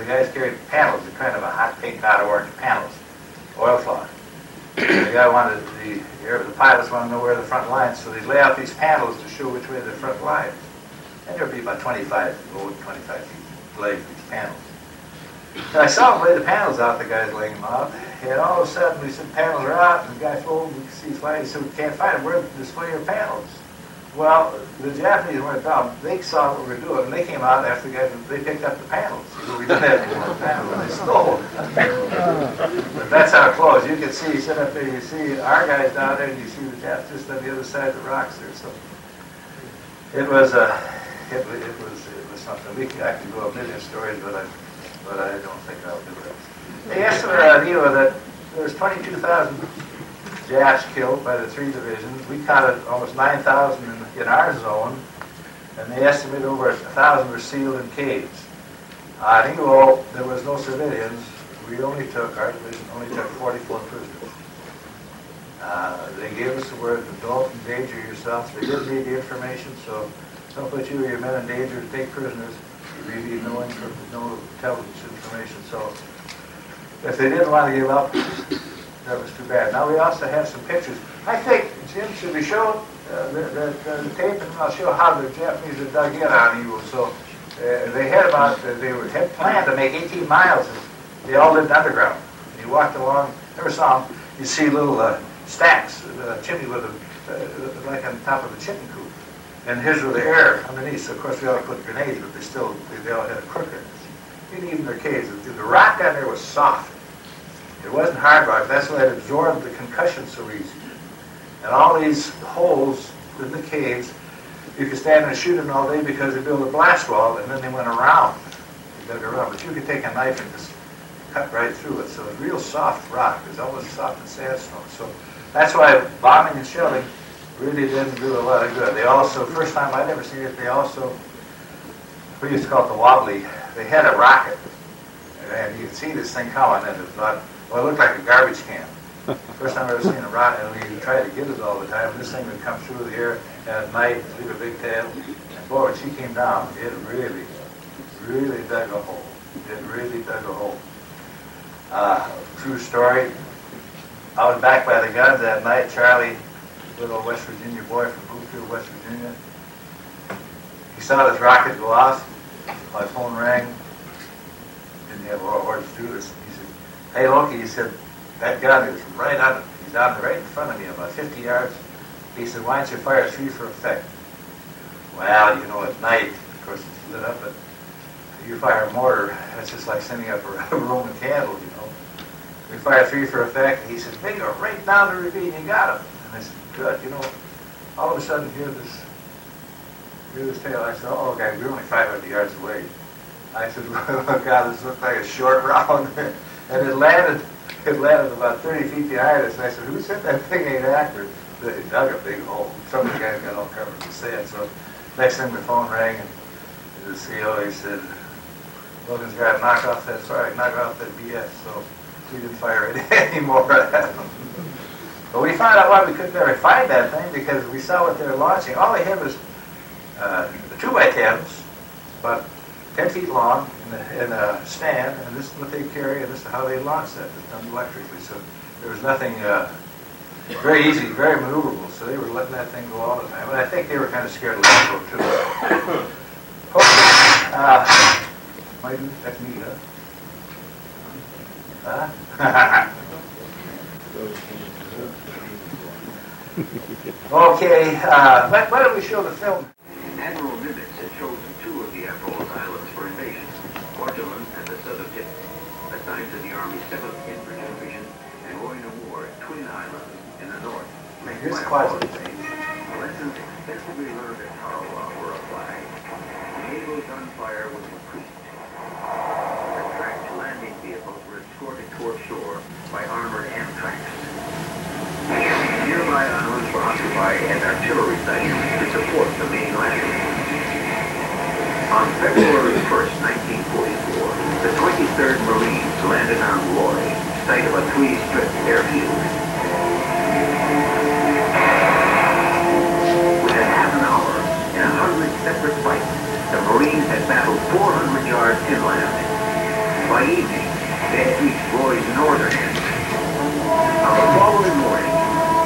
guys carried panels, kind of a hot pink, hot orange panels, oilcloth. The guy wanted the pilots wanted to know where the front lines, so they lay out these panels to show which way the front lines. And there would be about 25 feet laid these panels. And I saw them lay the panels out, the guys laying them out, and all of a sudden we said, panels are out, and the guy told we could see flying. He said, we can't find them, where to display your panels? Well, the Japanese weren't dumb. They saw what we were doing, and they came out after the guys, they picked up the panels. We didn't have any more panels, and they stole them. But that's how close. You can see, sit up there, you see our guys down there, and you see the Japs just on the other side of the rocks there. So it was something. I could go a million stories, but I don't think I'll do it. They estimated on Iwo that there was 22,000 Japs killed by the three divisions. We counted almost 9,000 in our zone, and they estimated over 1,000 were sealed in caves. On Iwo, there was no civilians. Our division only took 44 prisoners. They gave us the word, don't endanger yourselves. They didn't need the information, so don't put you or your men in danger to take prisoners. You really no intelligence information. So if they didn't want to give up, that was too bad. Now we also have some pictures. I think, Jim, should we show the tape, and I'll show how the Japanese had dug in on Iwo. So they had planned to make 18 miles. They all lived underground. you walked along, never saw them, you see little stacks, chimney with like on top of a chicken coop. And here's where the air underneath. So of course we all put grenades, but they all had a crook in it. And even their caves. The rock down there was soft. It wasn't hard rock. That's why it absorbed the concussion so easy. And all these holes in the caves, you could stand and shoot them all day because they built a blast wall, and then they went around. They dug around. But you could take a knife and just cut right through it. So it's real soft rock. It's almost soft as sandstone. So that's why bombing and shelling really didn't do a lot of good. They also, first time I'd ever seen it, they also, we used to call it the wobbly. They had a rocket, and you could see this thing coming, and it was not, well, it looked like a garbage can. First time I've ever seen a rocket, and we tried to get it all the time, and this thing would come through the air at night, leave a big tail, and boy, when she came down, it really, really dug a hole. It really dug a hole. True story, I was back by the guns that night. Charlie, little West Virginia boy from Bluefield, West Virginia, he saw this rocket go off. My phone rang. Didn't have orders to do this. He said, "Hey, Loki," he said, "that gun is right on it. He's on right in front of me, about 50 yards. He said, why don't you fire 3 for effect?" Well, you know, at night, of course, it's lit up, but you fire a mortar, that's just like sending up a Roman candle, you know. We fire 3 for effect. He said, "Bingo, right down the ravine, you got him." And I said, "Good." You know, all of a sudden, hear this tail. I said, "Oh, okay, we're only 500 yards away." I said, "Oh, God, this looked like a short round." And it landed about 30 feet behind us. And I said, "Who said that thing ain't accurate?" They dug a big hole. Some of the guys got all covered in sand. So next thing the phone rang, and the CO, he said, "Logan's got to knock off that BS." So we didn't fire it anymore at them. But we found out why we couldn't ever find that thing, because we saw what they were launching. All they had was the 2x10s, about 10 feet long, in a stand, and this is what they carry, and this is how they launch that. It's done electrically. So there was nothing very easy, very maneuverable. So they were letting that thing go all the time. And I think they were kind of scared of letting it go too. Okay, that's me, huh? Okay, why don't we show the film?
Admiral Nimitz had chosen 2 of the Atolls Islands for invasion, Kwajalein and the southern tip, assigned to the Army's 7th Infantry Division, and going to war at Twin Island in the north.
Here's Kwajalein.
Lessons extensively learned at Tarawa were applied. Naval gunfire was increased. The tracked landing vehicles were escorted toward shore by armored Amtraks. Nearby islands were occupied as artillery sites to support the main landing. On February 1st, 1944, the 23rd Marines landed on Roy, site of a 3-strip airfield. Within half an hour, in 100 separate fights, the Marines had battled 400 yards inland. By evening, they had reached Roy's northern end. On the following morning,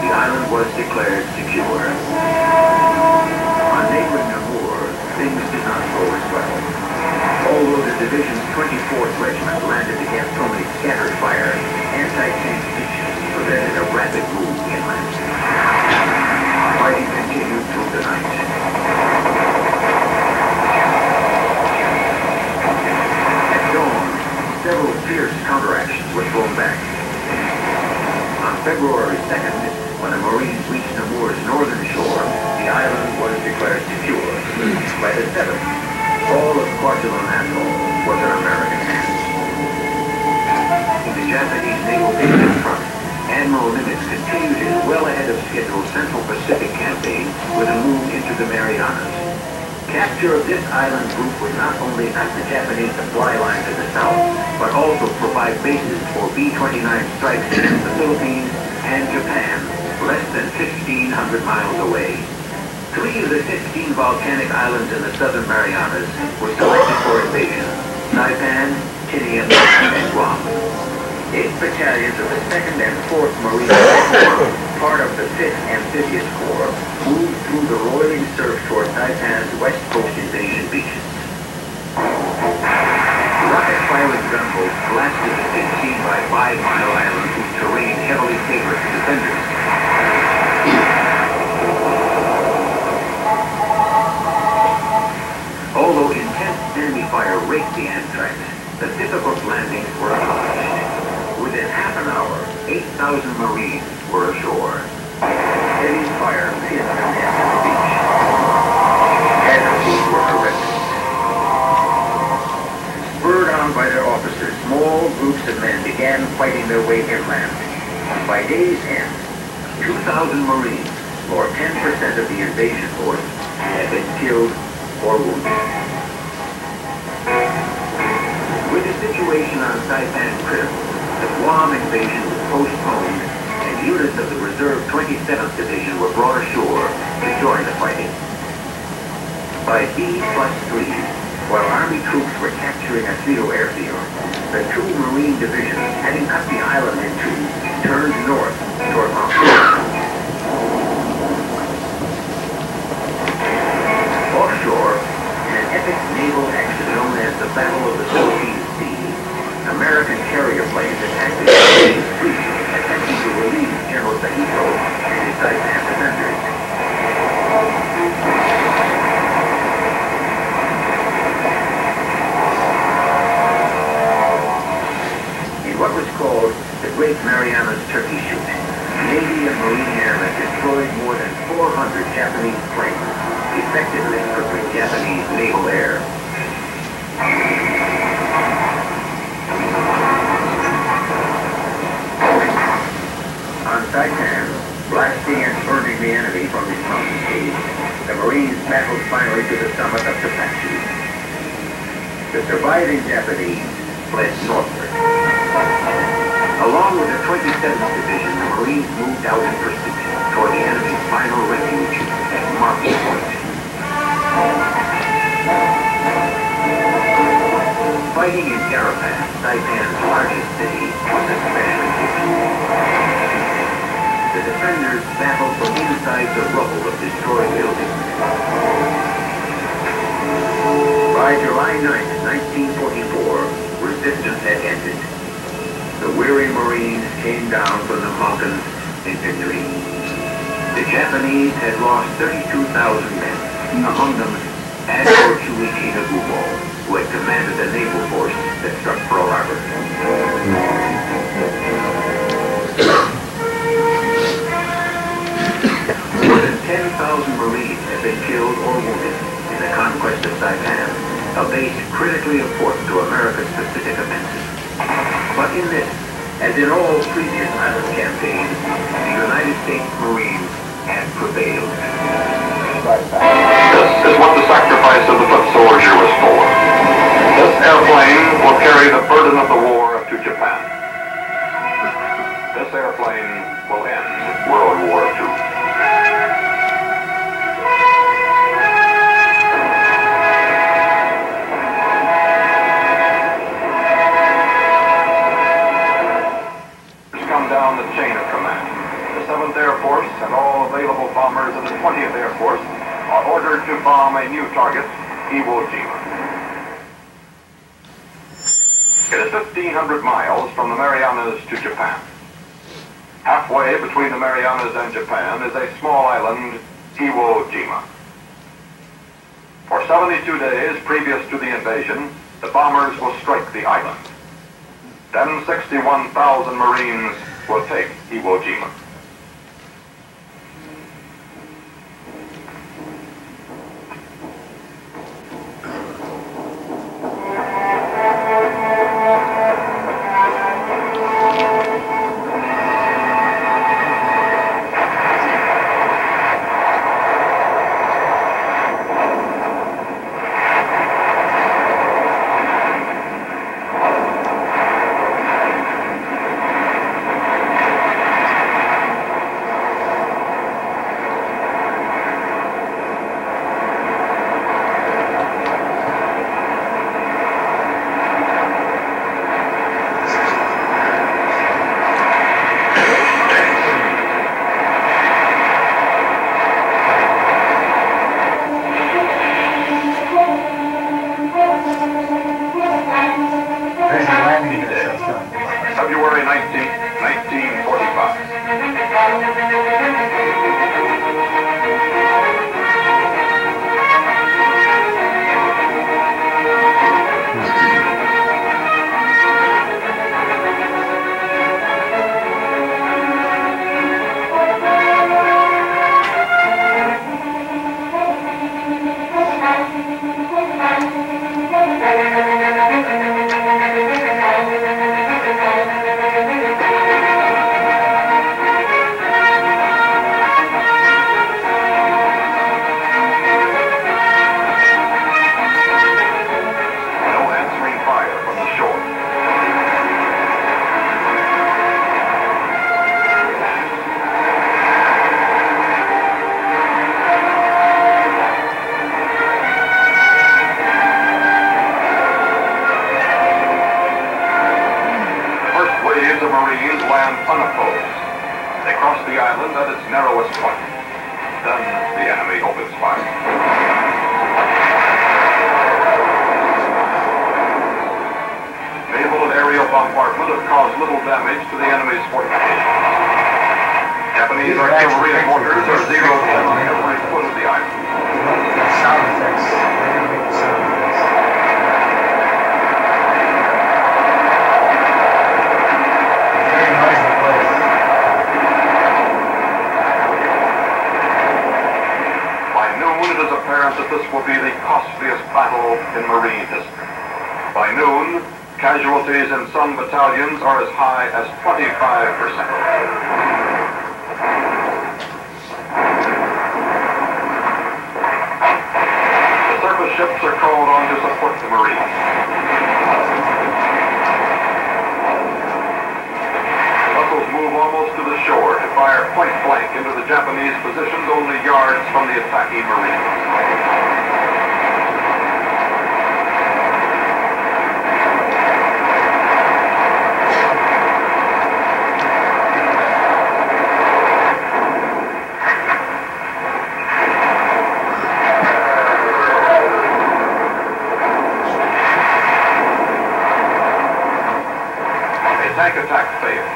the island was declared secure. On neighboring Namur, things did not go as well. Although the division's 24th Regiment landed against only scattered fire, anti-tank ditches prevented a rapid move inland. Fighting continued through the night. At dawn, several fierce counteractions were thrown back. On February 2nd, when the Marines reached Namur's northern shore, the island was declared secure. By the 7th, all of Kwajalein Atoll was in American hands. In the Japanese naval base in front, Admiral Nimitz continued his well-ahead-of-schedule Central Pacific campaign with a move into the Marianas. Capture of this island group would not only knock the Japanese supply lines in the south, but also provide bases for B-29 strikes against the Philippines and Japan, less than 1,500 miles away. 3 of the 15 volcanic islands in the southern Marianas were selected for invasion: Saipan, Tinian, and Guam. 8 battalions of the 2nd and 4th Marine Corps, part of the 5th Amphibious Corps, moved through the roiling surf toward Saipan's west coast invasion beaches. Rocket-firing gunboats blasted the pit seen by 5 Mile Island, whose terrain heavily favored the defenders. Although intense enemy fire raked the Amtrak, the difficult landings were accomplished. Within half an hour, 8,000 Marines were ashore. Heavy fire pinned them into the beach. Casualties were horrendous. Spurred on by their officers, small groups of men began fighting their way inland. By day's end, 2,000 Marines, or 10% of the invasion force, had been killed or wounded. With the situation on Saipan critical, the Guam invasion was postponed, and units of the reserve 27th Division were brought ashore to join the fighting. By B+3, while Army troops were capturing Aceto airfield, the 2 Marine divisions, having cut the island in two, turned north toward Mount Hood. Offshore, in an epic naval action known as the Battle of the Philippine Sea, American carrier planes attacked the Japanese fleet, attempting to relieve General Saito and his Saipan defenders. What was called the Great Marianas Turkey Shoot, Navy and Marine airmen destroyed more than 400 Japanese planes, effectively crippling Japanese naval air. On Saipan, blasting and burning the enemy from his mountain cave, the Marines battled finally to the summit of Tapachi. The surviving Japanese fled northward. Along with the 27th Division, the Marines moved out in pursuit toward the enemy's final refuge at Marble Point. Fighting in Carapan, Saipan's largest city, was especially difficult. The defenders battled from inside the rubble of destroyed buildings. By July 9th, 1944, resistance had ended. The weary Marines came down from the mountains in victory. The Japanese had lost 32,000 men, among them Admiral Chuichi Nagumo, who had commanded the naval force that struck Pearl Harbor. More than 10,000 Marines had been killed or wounded in the conquest of Saipan, a base critically important to America's Pacific offensive. But in this, as in all previous island campaigns, the United States Marines had prevailed.
This is what the sacrifice of the foot soldier was for. This airplane will carry the burden of the war to Japan. This airplane will end World War II. Down the chain of command. The 7th Air Force and all available bombers of the 20th Air Force are ordered to bomb a new target, Iwo Jima. It is 1,500 miles from the Marianas to Japan. Halfway between the Marianas and Japan is a small island, Iwo Jima. For 72 days previous to the invasion, the bombers will strike the island. Then 61,000 Marines will take Iwo Jima. January 19th, Marines land unopposed. They cross the island at its narrowest point. Then the enemy opens fire. Naval and aerial bombardment have caused little damage to the enemy's fortifications. Japanese artillery and mortars are zeroed in on every foot of the island.
Sound effects. They're going to make the sound effects. Very noisy place.
By noon, it is apparent that this will be the costliest battle in Marine history. By noon, casualties in some battalions are as high as 25%. Surface ships are called on to support the Marines. Vessels move almost to the shore to fire point blank into the Japanese positions only yards from the attacking Marines. Tank attack fails.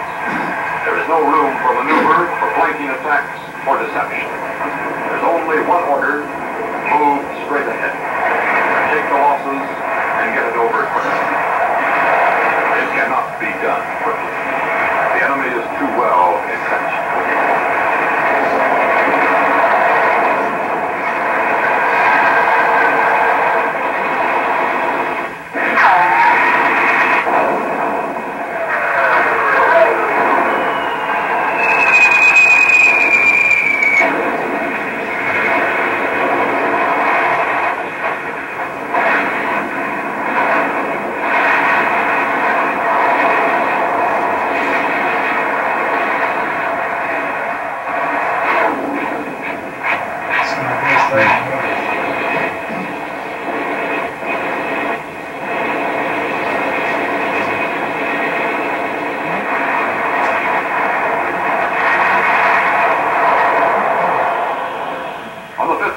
There is no room for maneuver, for flanking attacks, or deception. There's only one order: move straight ahead. Take the losses and get it over quickly. It cannot be done quickly. The enemy is too well entrenched.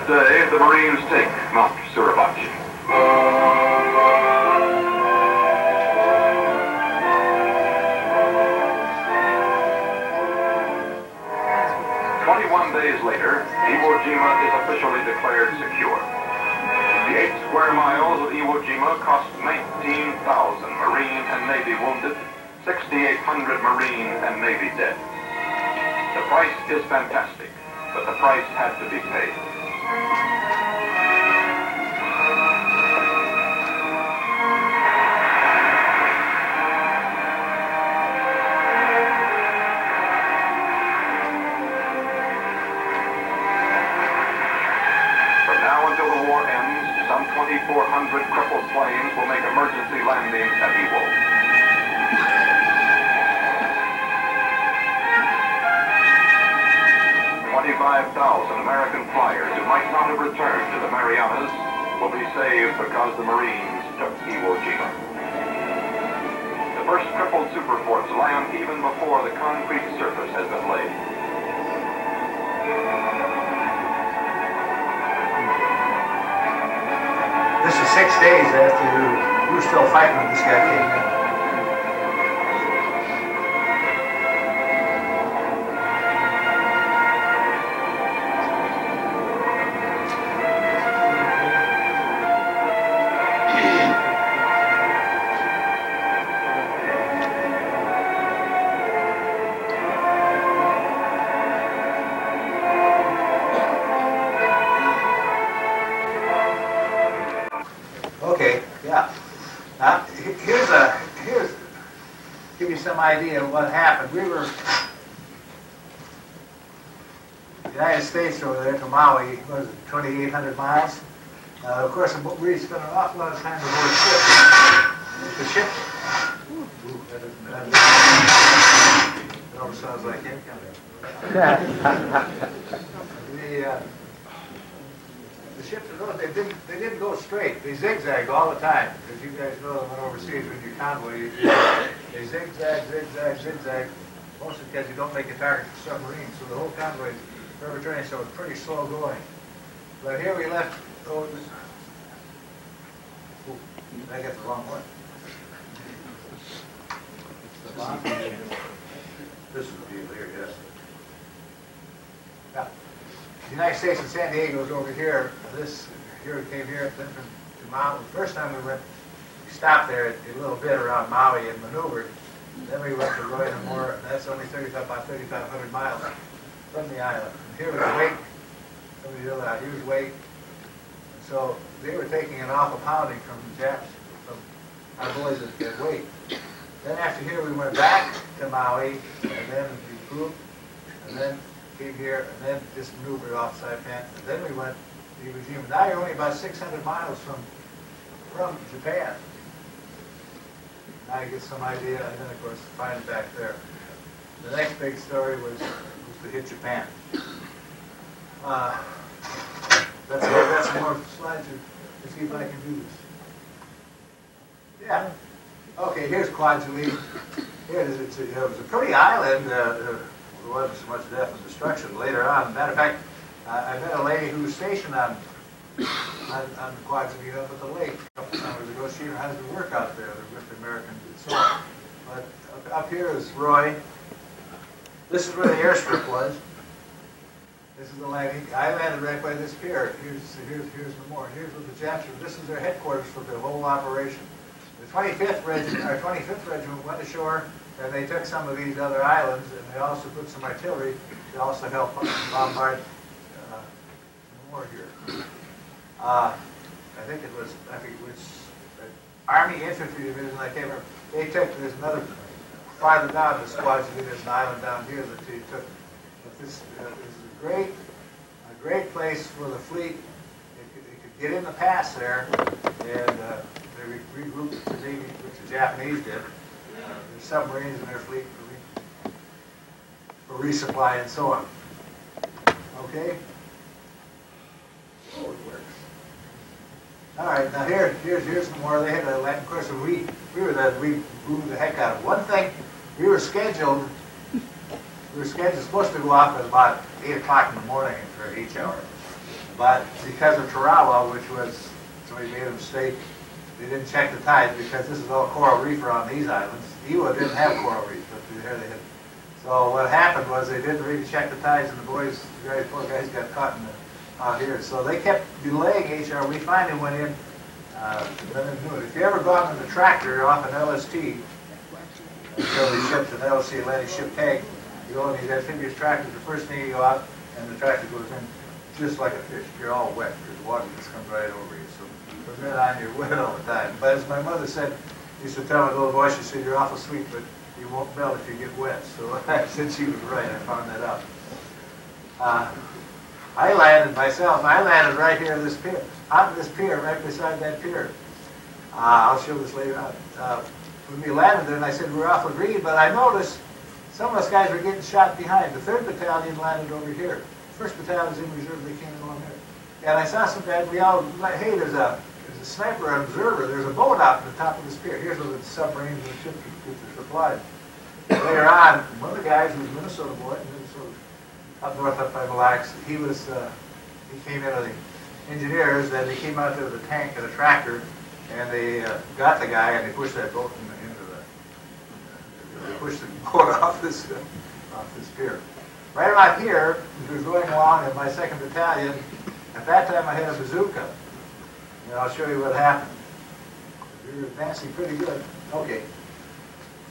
The Marines take Mount Suribachi. 21 days later, Iwo Jima is officially declared secure. The 8 square miles of Iwo Jima cost 19,000 Marine and Navy wounded, 6,800 Marine and Navy dead. The price is fantastic, but the price had to be paid. From now until the war ends, some 2,400 crippled planes will make emergency landings at Iwo. American flyers who might not have returned to the Marianas will be saved because the Marines took Iwo Jima. The first crippled superforts land even before the concrete surface has been laid.
This is 6 days after we were still fighting when this guy came in. some idea of what happened. We were the United States over there to Maui, was it 2,800 miles? Of course, we spent an awful lot of time aboard ship. The ship. Ooh, that almost sounds like him coming. The ships, they didn't go straight. They zigzagged all the time. As you guys know, when overseas, when you convoy, they zigzag, zigzag, zigzag. Mostly because you don't make a target for submarines. So the whole convoy, river training, so it's pretty slow going. But here we left. Oh, I got the wrong one. This is the deal here, yes. Now, the United States and San Diego is over here. Here we came here, then to Maui. The first time we stopped there a little bit around Maui and maneuvered. Then we went to Roy and Moore, and that's only about 3,500 miles from the island. And here was Wake. Somebody yelled out, here's Wake. And so they were taking an awful pounding from the Japs, from our boys at Wake. Then after here we went back to Maui, and then we grouped, and then came here, and then just maneuvered off Saipan. And then we went to Iwo Jima. Now you're only about 600 miles from Japan. Now you get some idea, and then of course find it back there. The next big story was to hit Japan. That's more slides to see if I can do this. Yeah. Okay, here's Kwajalein. Here it is. It was a pretty island. There wasn't so much death and destruction later on. Matter of fact, I met a lady who was stationed on Kwajalein up at the lake a couple times ago. She and her husband work out there with the Americans and so on. But up here is Roy. This is where the airstrip was. This is the landing. I landed right by this pier. Here's Memorial. Here's where the Japs were. This is their headquarters for the whole operation. The 25th Regiment went ashore, and they took some of these other islands, and they also put some artillery to also help bombard more here. I think it was Army Infantry Division. I can't remember. They took, there's another farther down the squadron. There's an island down here that they took. But this is a great place for the fleet. It could get in the pass there, and they regrouped the Navy, which the Japanese did. Their submarines in their fleet for resupply and so on. Okay? Oh, it works. All right, now here's some more. They had a land. Of course, we blew the heck out of it. One thing, we were scheduled. Supposed to go off at about 8 o'clock in the morning for each hour. But because of Tarawa, which was, somebody made a mistake, they didn't check the tides because this is all coral reef around these islands. Iwo didn't have coral reef, but there they had. So what happened was they didn't really check the tides, and the poor guys got caught out here. So they kept delaying HR. We finally went in. If you ever gone in the tractor off an LST, until they shipped an LST Atlantic ship tag, you go in these amphibious tractors, the first thing you go out, and the tractor goes in just like a fish. You're all wet because the water just comes right over you. So from then on, you're wet all the time. But as my mother said, used to tell my little boy, she said, you're awful sweet, but you won't melt if you get wet. So I said she was right. I found that out. I landed right here on this pier, right beside that pier. I'll show this later on. When we landed there, and I said, we're awful green, but I noticed some of us guys were getting shot behind. The 3rd Battalion landed over here. 1st Battalion was in reserve. They came along here. And I saw some guys. We all, hey, there's a sniper, an observer. There's a boat out on the top of this pier. Here's where the submarines and the ships get their supplies. Later on, one of the guys who was a Minnesota boy, up north, up by Mille Lacs, he came in with the engineers. Then they came out there with a tank and a tractor, and they got the guy and they pushed that boat they pushed the boat off this pier. Right about here, we were going along in my 2nd Battalion. At that time, I had a bazooka. And I'll show you what happened. We were advancing pretty good. Okay.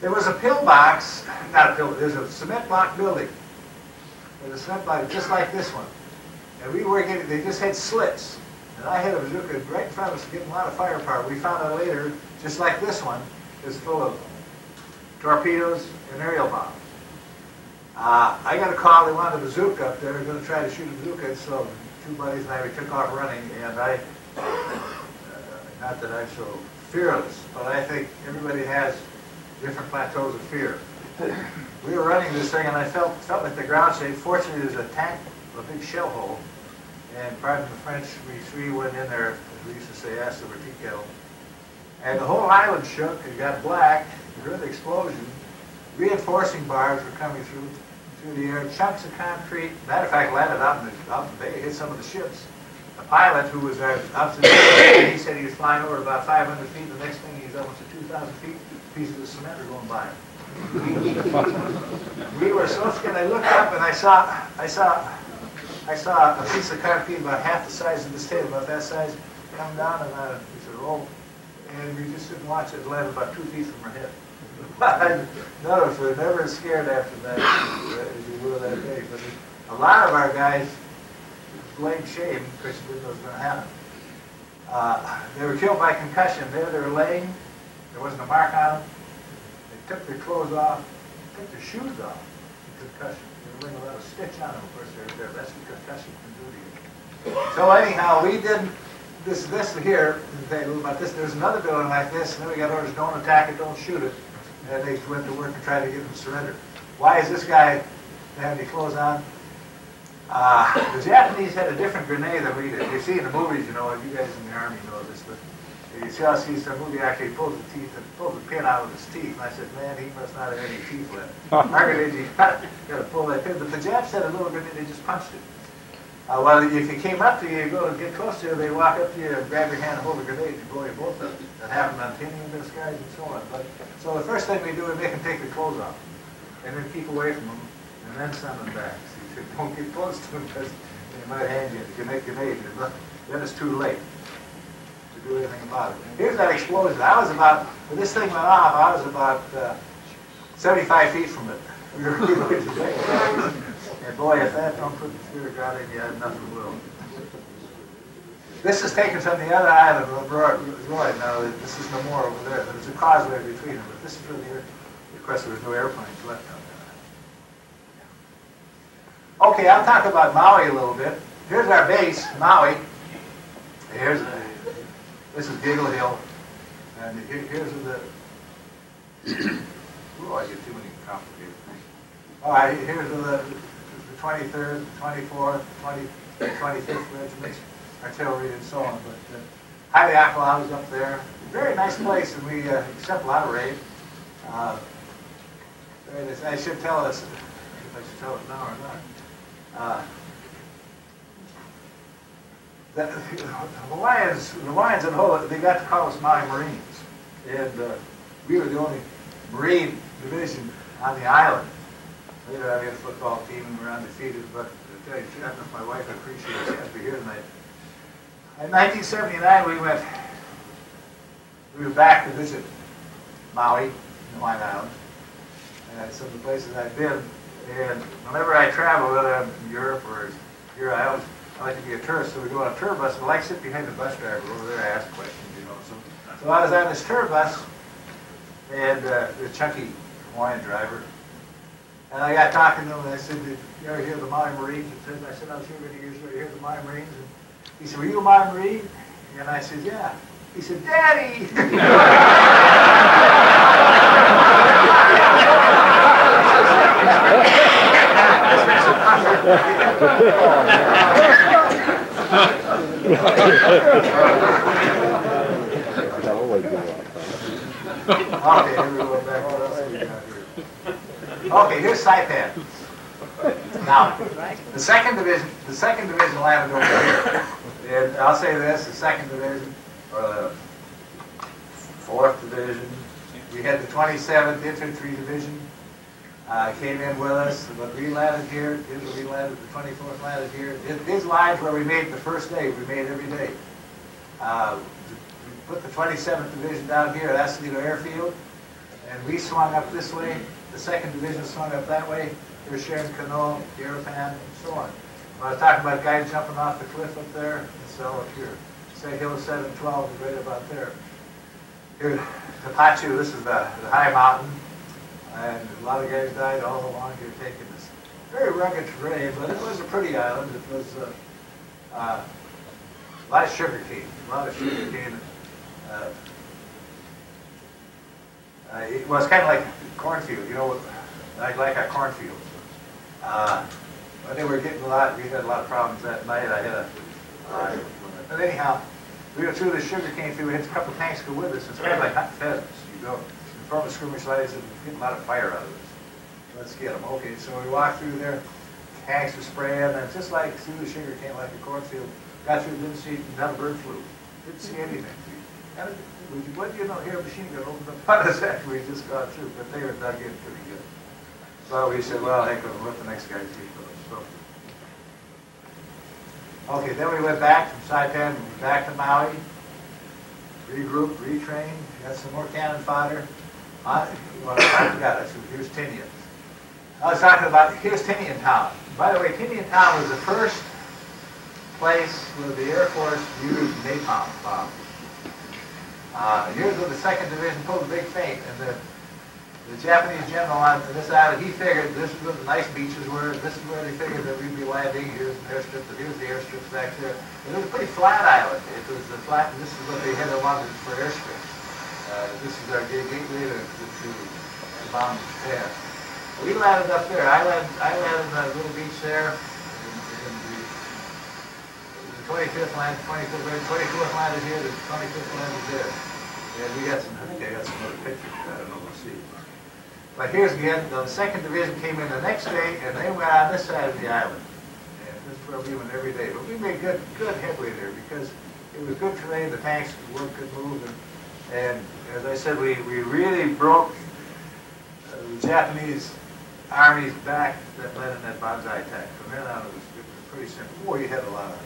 There was a pillbox, not a pill, there's a cement block building. There's a cement block just like this one. And we were getting, they just had slits. And I had a bazooka right in front of us getting a lot of firepower. We found out later, just like this one, is full of torpedoes, and aerial bombs. I got a call, they wanted a bazooka up there, they were going to try to shoot a bazooka, so two buddies and I, we took off running, and not that I'm so fearless, but I think everybody has different plateaus of fear. We were running this thing, and I felt like the ground shake. Fortunately, there's a tank, a big shell hole, and pardon the French, we three went in there, as we used to say, ass over tea kettle. And the whole island shook, it got black, we heard the explosion, reinforcing bars were coming through the air, chunks of concrete, matter of fact, landed out in the bay, hit some of the ships. The pilot, who was our observation, he said he was flying over about 500 feet, the next thing he's almost at 2,000 feet, pieces of cement are going by him. We were so scared, I looked up and I saw a piece of concrete about half the size of this table, about that size, come down and on a piece of roll, and we just didn't watch it land about 2 feet from our head. None of us were never as scared after that as you were that day. But a lot of our guys blamed shame because they didn't know what was going to happen. They were killed by concussion. There they were laying. There wasn't a mark on them. They took their clothes off, took their shoes off. Concussion. They were laying without a stitch on them. Of course, they were there. That's what concussion can do to you. So anyhow, we did this here. About this. There's another building like this, and then we got orders: don't attack it, don't shoot it. And they went to work and tried to get them to surrender. Why is this guy have any clothes on? The Japanese had a different grenade than we did. You see in the movies, you know, you guys in the Army know this, but you see some movie actually pulls the pin out of his teeth. And I said, man, he must not have any teeth left. Our grenade, you got to pull that pin. But the Japs had a little grenade, they just punched it. Well, if you came up to you, go to get close to you, they walk up to you and grab your hand and hold the grenade and blow you both up. That happened on Tinny and those guys and so on. But so the first thing we do is make them take their clothes off, and then keep away from them, and then send them back. So you don't get close to them because they might hand you a grenade. Then it's too late to do anything about it. Here's that explosion. When this thing went off, I was about 75 feet from it. We were and boy, if that don't put the fear of God in you, nothing will. This is taken from the other island of Roy. Now, this is no more over there. There's a causeway between them, but this is really here. Of course, there was no airplanes left out there. Okay, I'll talk about Maui a little bit. Here's our base, Maui. This is Giggle Hill. And here's the... Oh, I get too many complicated things. All right, here's the 23rd, 24th, 25th Regiments, artillery, and so on. But Haleakala was up there. Very nice place, and we accept a lot of raid. I should tell us if I should tell it now or not. The Hawaiians and Holo, they got to call us Maui Marines, and we were the only Marine division on the island. Later, I had a football team and we were undefeated, but to tell you the truth, I don't know if my wife appreciates it to be here tonight. In 1979, we were back to visit Maui, Hawaiian Islands, and some of the places I've been. And whenever I travel, whether I'm in Europe or here, I like to be a tourist, so we go on a tour bus, and I like to sit behind the bus driver over there, I ask questions, you know. So I was on this tour bus, and the chunky Hawaiian driver, and I got talking to him, and I said, did you ever hear the Maui Marines? I said, I was here many years ago, you hear the Maui Marines? And he said, were you a Maui Marine? And I said, yeah. He said, Daddy! Okay, everyone back. What else do we got here? Okay, here's Saipan. Now, the second division landed over here. And I'll say this: the second division, or the fourth division, we had the 27th Infantry Division came in with us, but we landed here. We landed, the 24th landed here. These lines where we made the first day, we made every day. We put the 27th Division down here, that's the airfield, and we swung up this way. The second division swung up that way. There's Sharon Canoe, Garapan, and so on. When I was talking about guys jumping off the cliff up there, it's all up here. Say Hill 712 is right about there. Here's Tapachu, this is the high mountain. And a lot of guys died all along here taking this very rugged terrain, but it was a pretty island. It was a lot of sugar cane, it was kind of like a cornfield, you know, like a cornfield. But they were getting we had a lot of problems that night. But anyhow, we go through the sugar cane field. We had a couple of tanks go with us. It's kind of like hunting pheasants. You go in front of skirmish lines and get a lot of fire out of this. Let's get them. Okay, so we walked through there. Tanks were spraying, and just like through the sugar cane, like a cornfield. Got through, didn't see, not a bird flew. Didn't see anything. What do you know? Here, a machine gun opened up on us after we just got through, but they were dug in pretty good. So we said, well, heck, we'll let the next guy see for us. So, okay, then we went back from Saipan, back to Maui, regrouped, retrained, got some more cannon fodder. I forgot, here's Tinian. I was talking about, here's Tinian Town. By the way, Tinian Town was the first place where the Air Force used napalm bombs. Here's where the 2nd Division pulled a big feint, and the Japanese general on this island, he figured this is where the nice beaches were, this is where they figured that we'd be landing, here's an airstrip, but here's the airstrips back there. And it was a pretty flat island. It was a flat, and this is what they had wanted for airstrips. This is our gateway to bomb Japan. We landed up there. I landed on a little beach there. The 25th line, 24th line is here, the 25th line is there. And we got some, I think I got some other pictures, I don't know, we'll see. But here's again, the 2nd Division came in the next day, and they went on this side of the island. And this is where we went every day. But we made good headway there because it was good terrain, the tanks could work, could move, and as I said, we really broke the Japanese Army's back that led in that Banzai attack. From then on, it was pretty simple. Boy, you had a lot of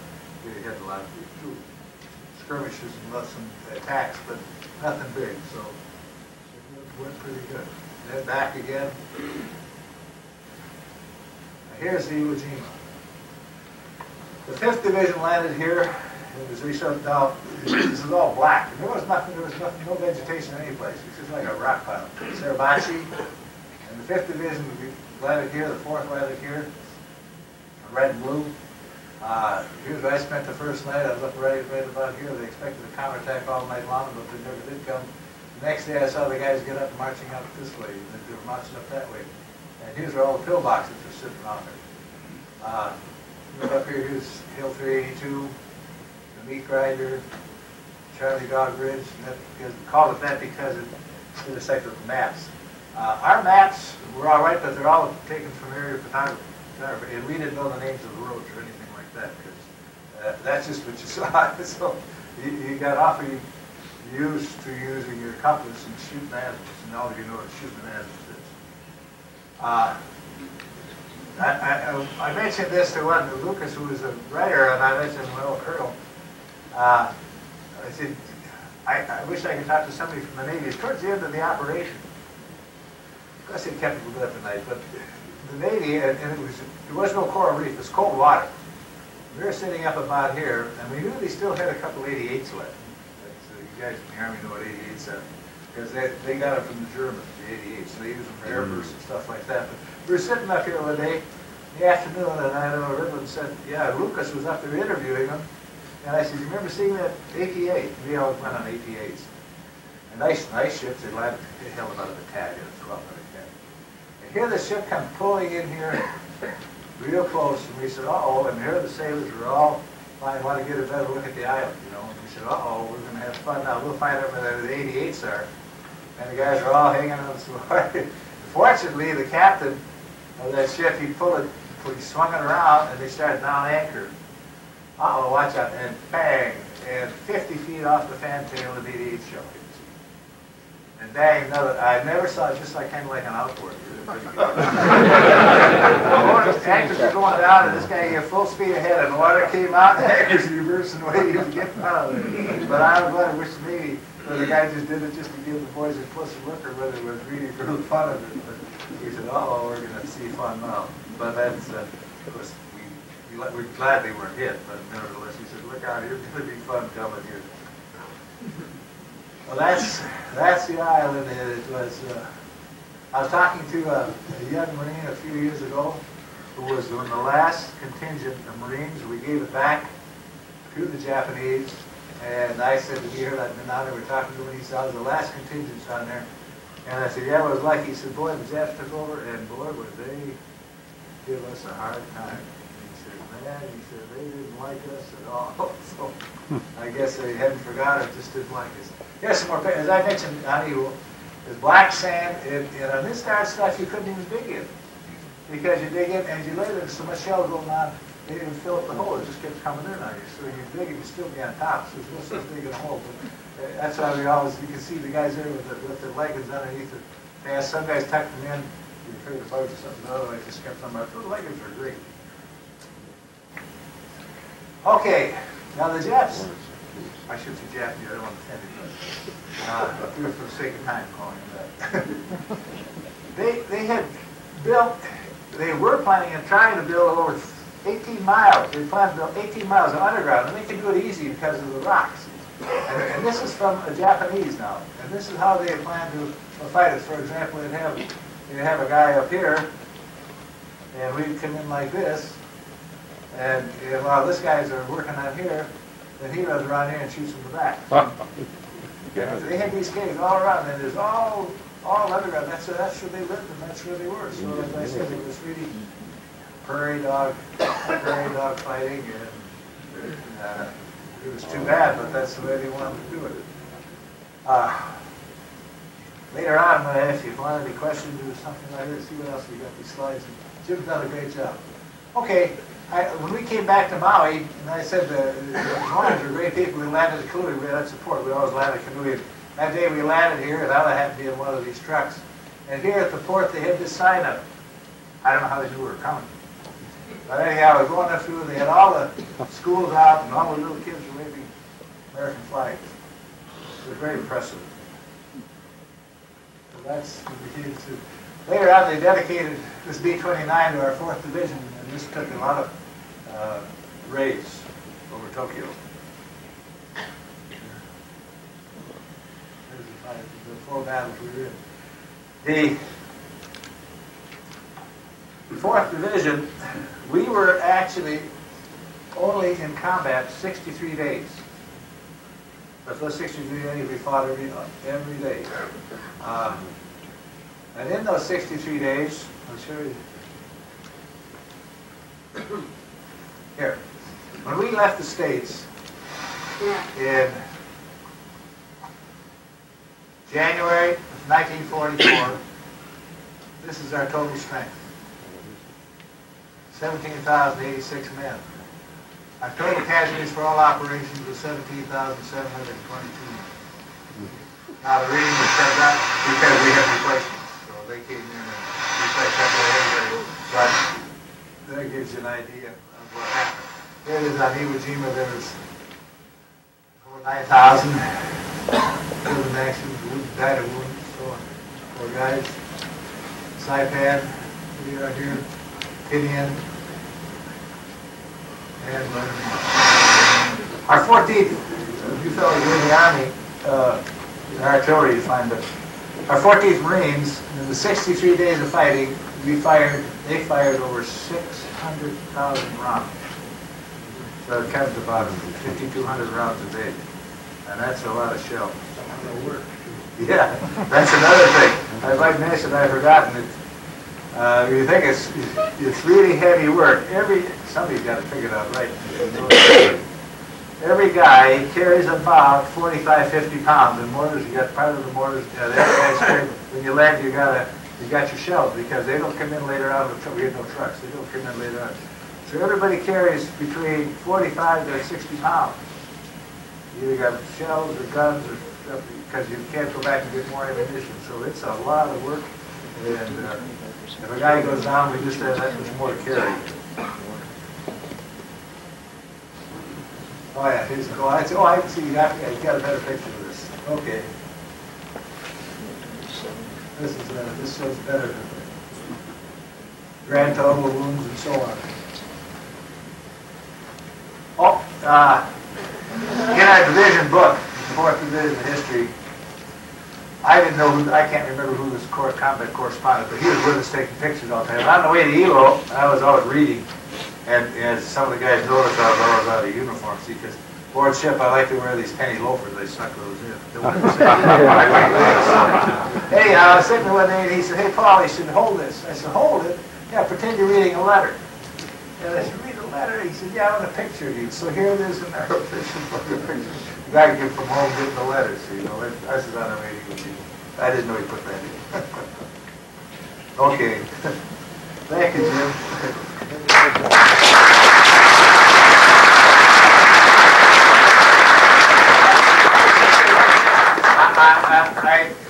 skirmishes and some attacks, but nothing big. So it went pretty good. Then back again. Here's the Iwo Jima. The 5th Division landed here. It was reset down. This is all black. And there was nothing, no vegetation any place. It's just like a rock pile. Suribachi. And the 5th Division landed here, the 4th landed here. Red and blue. Here's where I spent the first night. I was up right about here. They expected a counterattack all night long, but they never did come. The next day I saw the guys get up marching out this way. They were marching up that way. And here's where all the pillboxes were sitting on there. Right up here, here's Hill 382, the meat grinder, Charlie Dog Ridge. And we called it that because it intersected with maps. Our maps were all right, but they're all taken from aerial photography. And we didn't know the names of the roads or anything like that, because that's just what you saw. So you got awfully used to using your compass and shooting azimuths, and all of you know what shooting an azimuth is. I mentioned this to Lucas, who was a writer, and I mentioned my old colonel. I said, I wish I could talk to somebody from the Navy. Towards the end of the operation, of course they kept it up at night, but the Navy, and there was no coral reef, it was cold water. We were sitting up about here, and we knew they still had a couple 88s left. You guys in the Army know what 88s are, because they got it from the Germans, the 88s, so they use them for airbursts and stuff like that. But we were sitting up here one day in the afternoon, and I know Riblin said, yeah, Lucas was up there interviewing them, and I said, you remember seeing that APA? We always went on APAs. And nice ships, they held about a battalion, 12 like that. And here the ship come pulling in here, real close, and we said, uh-oh, and here the sailors were all, I want to get a better look at the island, you know. And we said, uh-oh, we're going to have fun now. We'll find out where the 88s are. And the guys are all hanging on the wire. Fortunately, the captain of that ship, he swung it around, and they started down anchor. Uh-oh, watch out, and bang, and 50 feet off the fantail, the 88 shell. And bang, another, I never saw it just like kind of like an outboard. Anchors were going down, and this guy got full speed ahead, and the water came out, and the anchors reversing away, he was getting out of there. But I was glad, I wish maybe the guy just did it just to give the boys a plus a look, or whether it was really for the fun of it. But he said, uh-oh, we're going to see fun now. But that's, of course, we're glad they weren't hit, but nevertheless, he said, look out, here's going to be fun coming here. Well, that's the island. It was I was talking to a young Marine a few years ago who was in the last contingent of Marines. We gave it back to the Japanese, and I said, "Did you hear that?" And now they were talking to him, and he said, "I was the last contingents on there." And I said, "Yeah, what it was like?" He said, "Boy, the Japs took over, and boy, would they give us a hard time." He said, "Man," he said, "they didn't like us at all." So I guess they hadn't forgot it, just didn't like us. Here's some more, as I mentioned on Iwo, there's black sand, and on this kind of stuff you couldn't even dig in. Because you dig in, and you later, there's so much shell going on, they didn't fill up the hole, it just kept coming in on you. So you dig and you still be on top, so there's no such thing in a hole. But that's why we always, you can see the guys there with the leggings underneath it. Yeah, some guys tucked them in, you're afraid of bugs or something, otherwise just kept them up. Those leggings are great. Okay, now the Japs, I should say Japanese, I don't want to offend anybody. Do it for the sake of time calling them that. They had built, they were planning on trying to build over 18 miles. They planned to build 18 miles of underground, and they could do it easy because of the rocks. And this is from the Japanese now, and this is how they planned to fight us. For example, they'd have a guy up here, and we'd come in like this, and while this guys are working on here, then he runs around here and shoots in the back. They had these caves all around, and there's all underground. That's where they lived, and that's where they were. So as I said, it was really prairie dog fighting, and it was too bad, but that's the way they wanted to do it. Later on, I'm going to ask you if you want any questions or something like this. See what else we got these slides. Jim's done a great job. Okay, when we came back to Maui, and I said the Hawaiians were great people. We landed at Kauai. We had support. We always landed at Kauai. That day we landed here, and I happened to be in one of these trucks. And here at the port, they had this sign up. I don't know how they knew we were coming. But anyhow, I was going up through, they had all the schools out, and all the little kids were waving American flags. It was very impressive. So that's what we did too. Later on, they dedicated this B-29 to our 4th Division, and this took a lot of raids over Tokyo. There's the 4 battles we were in. The 4th Division, we were actually only in combat 63 days. But those 63 days we fought every day. And in those 63 days, I'll show you. Here. When we left the States in January of 1944, this is our total strength. 17,086 men. Our total casualties for all operations was 17,722. Now the reading was set up because we had replacements. So they came in and replaced everybody. But that gives you an idea of what happened. Here it is on Iwo Jima. There was over 9,000 killed in action, died of wounds, so on. Poor guys. Saipan, we are here. Indian. And our 14th, you fellows were in the Army, artillery you find it. Our 14th Marines, in the 63 days of fighting, they fired over 600,000 rounds. So it comes to about 5,200 rounds a day. And that's a lot of shells. Yeah, that's another thing. I might mention, I've forgotten it. You think it's really heavy work. Somebody's got to figure it out right. Every guy carries about 45, 50 pounds. And mortars, you got part of the mortars. The other guys carry, when you land, you got your shells because they don't come in later on. We have no trucks. They don't come in later on. So everybody carries between 45 to 60 pounds. You either got shells or guns or stuff because you can't go back and get more ammunition. So it's a lot of work. And if a guy goes down, we just have that much more to carry. Oh yeah, here's the goal. I can see you got a better picture of this. Okay. This shows better grand total wounds and so on. Oh, in our division book, the 4th Division History, I didn't know who, I can't remember who was combat correspondent, but he was with us taking pictures all the time. On the way to Iwo, I was always reading, and as some of the guys noticed, I was always out of uniform, see, because board ship, I like to wear these penny loafers, they suck those in. Hey, I was sitting there one day, and he said, hey, Paul, he said, hold this. I said, hold it? Yeah, pretend you're reading a letter. And I said, read a letter? He said, yeah, I want a picture of you. So here it is in our official picture. The guy came from home getting the letters, so, you know, I said, on a meeting with you. I didn't know he put that in. Okay. Thank you, Jim.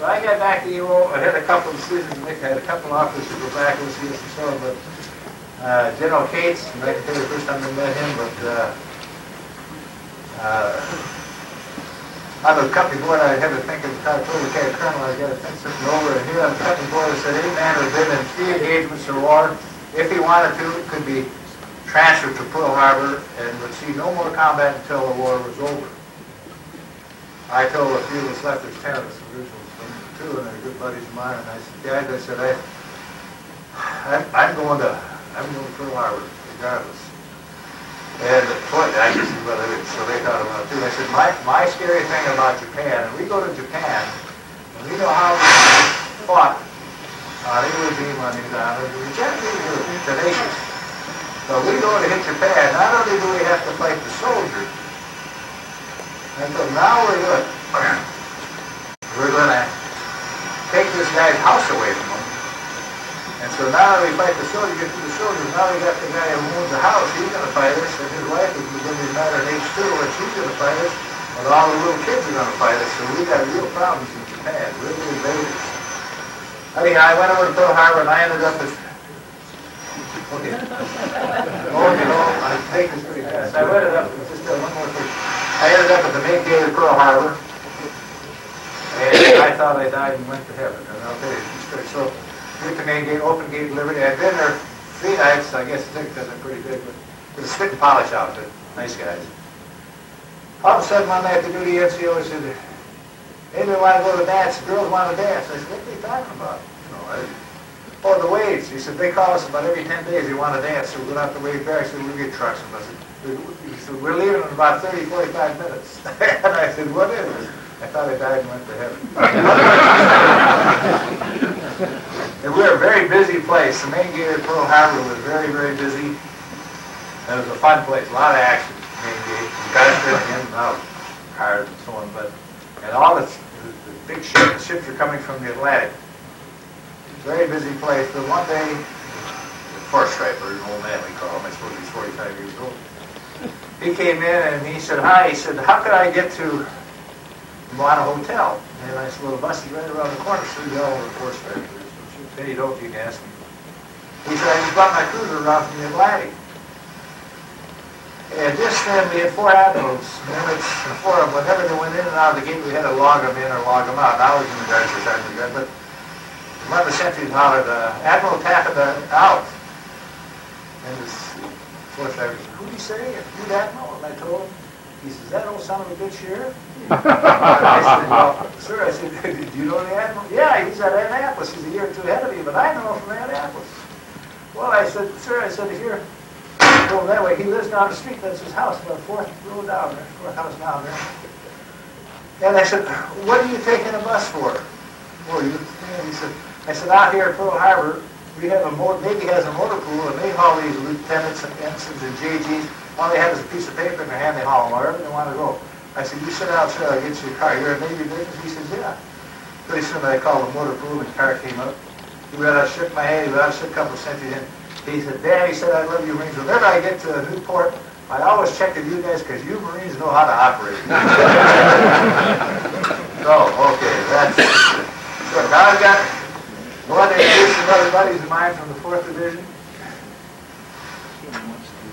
When I got back to Iwo, I had a couple of decisions to make. I had a couple of offers to go back and see us and so on, but General Cates, and I can tell you the first time I met him, but on the company board, I had to think of the time I told the colonel, I got to think something over, and here on the company board, it said any man who had been in 3 engagements or war, if he wanted to, could be transferred to Pearl Harbor and would see no more combat until the war was over. I told a few of us left, there's 10 of us, originally, 2, and they're good buddies of mine, and I said, guys, I said, I'm going to Pearl Harbor, regardless. And I just knew what it is, so they thought about it too. I said, my scary thing about Japan, and we go to Japan, and we know how we fought on Iwo Jima and these islands. The Japanese are tenacious. So we go to hit Japan, not only do we have to fight the soldiers, and so now we're going to take this guy's house away from him. And so now that we fight the soldiers, get to the soldiers, now we got the guy who owns the house, he's going to fight us, and his wife is going to be mad at H2, and she's going to fight us, and all the little kids are going to fight us, so we got real problems in Japan, really invaders. Anyhow, I went over to Pearl Harbor, and I ended up as... Okay. I take this pretty fast. I ended up, just one more thing. I ended up at the main gate of Pearl Harbor, and I thought I died and went to heaven, and I'll tell you, so... With the main gate, open gate, Liberty. I'd been there 3 nights, I guess it's because I'm pretty big, but it was a spit and polish outfit. Nice guys. All of a sudden, one night, the duty NCO said, hey, they want to go to dance, the girls want to dance. I said, what are they talking about? Oh, the Wades. He said, they call us about every 10 days, they want to dance, so we're going to have to wait back, so we'll get trucks. And I said, we're leaving in about 30, 45 minutes. And I said, what is this? I thought I died and went to heaven. And we were a very busy place. The main gate at Pearl Harbor was very, very busy. And it was a fun place, a lot of action. Main gate, guys getting in and out, cars and so on. And all the big ships are coming from the Atlantic. Very busy place. But one day, the Force Striper, an old man we call him, I suppose he's 45 years old. He came in and he said, hi. He said, how could I get to Moana Hotel? And I said, well, the bus is right around the corner, so you know where the Force Striper is. Then you don't, you can ask him. He said, I just brought my cruiser around from the Atlantic. And just then we had 4 admirals, and 4 of them, whenever they went in and out of the gate, we had to log them in or log them out. Now I was in the guards for time to but one of the sentries hollered, Admiral Taffet out. And this Force Striper said, who did he say? You Admiral? And I told him. He says, that old son of a bitch here? I said, well, sir, I said, do you know the Admiral? Yeah, he's at Annapolis. He's a year or 2 ahead of me, but I know him from Annapolis. Well, I said, sir, I said, here, go that way. He lives down the street. That's his house, about 4th row down there, 4th house down there. And I said, what are you taking a bus for? Well, he said, I said, out here at Pearl Harbor, we have Navy has a motor pool, and they haul these lieutenants and ensigns and JGs. All they have is a piece of paper in their hand, they haul them wherever they want to go. I said, you sit outside, I'll get you a car. You're a Navy business? He says, yeah. Pretty soon I called the motor pool, and the car came up. He went out, shook my hand, he went out, shook a couple of sentries in. He said, Dan, he said, I love you Marines. Whenever I get to Newport, I always check with you guys because you Marines know how to operate. So, okay, that's good. Now I've got one to introduce some other buddies of mine from the 4th Division.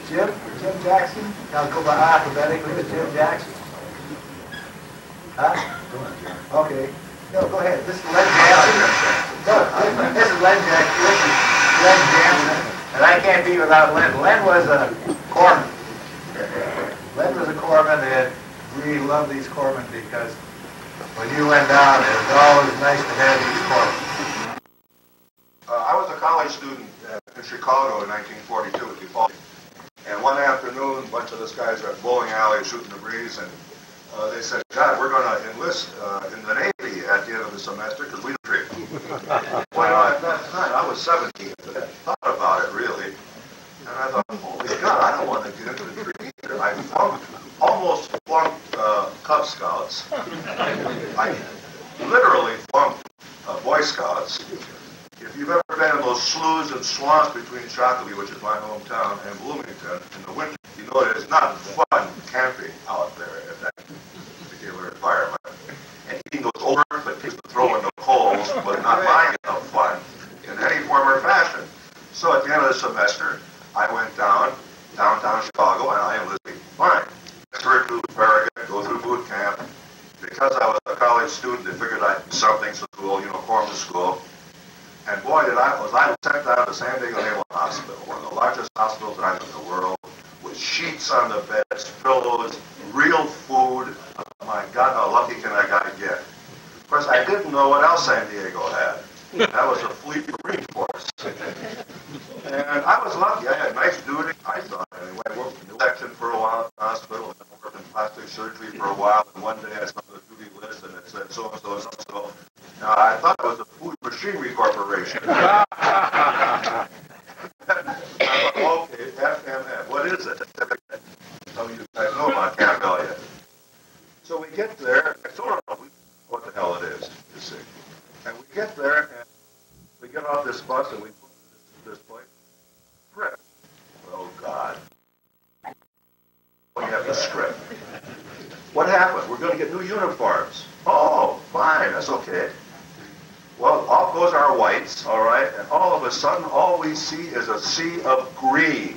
Jim Jackson. I'll go by alphabetically. Who's Jim Jackson? Huh? Okay. No, go ahead. This is Len Jansen. No, this is Len Jackson. This is Len Jansen. And I can't be without Len. Len was a corpsman. Len was a corpsman, and we love these corpsmen because when you went down, it was always nice to have these corpses.
I was a college student in Chicago in 1942 at DePaul. And one afternoon, a bunch of us guys were at bowling alley shooting the breeze, and they said, God, we're going to enlist in the Navy at the end of the semester because we don't drink. Well, at that time, I was 17, but I thought about it, really. And I thought, holy God, I don't want to get infantry either. I almost flunked Cub Scouts. I literally flunked Boy Scouts. If you've ever been in those sloughs and swamps between Shakopee, which is my hometown, and Bloomington in the winter, you know it is not fun camping out there at that particular environment. And eating those overcooked pigs to throw in the coals was not my fun in any form or fashion. So at the end of the semester, I went downtown Chicago, and I enlisted. Fine. Transferred to Farragut, go through boot camp. Because I was a college student, they figured I'd do something to school, form the school. And boy, was I sent down to San Diego Naval Hospital, one of the largest hospitals in the world, with sheets on the beds, pillows, real food. Oh my God, how lucky can I get? Of course, I didn't know what else San Diego had. That was a fleet Marine Force. And I was lucky. I had nice duty. I thought, anyway, I worked in the section for a while at the hospital, and I worked in plastic surgery for a while, and one day I saw the duty list, and it said so-and-so and so-and-so. Now, I thought it was the Food Machinery Corporation. I thought, okay, FMF, what is it? Some of you guys know about Campbell yet. So we get there, I still don't know what the hell it is, you see. And we get there, and we get off this bus, and we go to this place. Script. Oh, God. We have the script. What happened? We're going to get new uniforms. Oh, fine, that's okay. Well, off goes our whites, all right, and all of a sudden, all we see is a sea of green.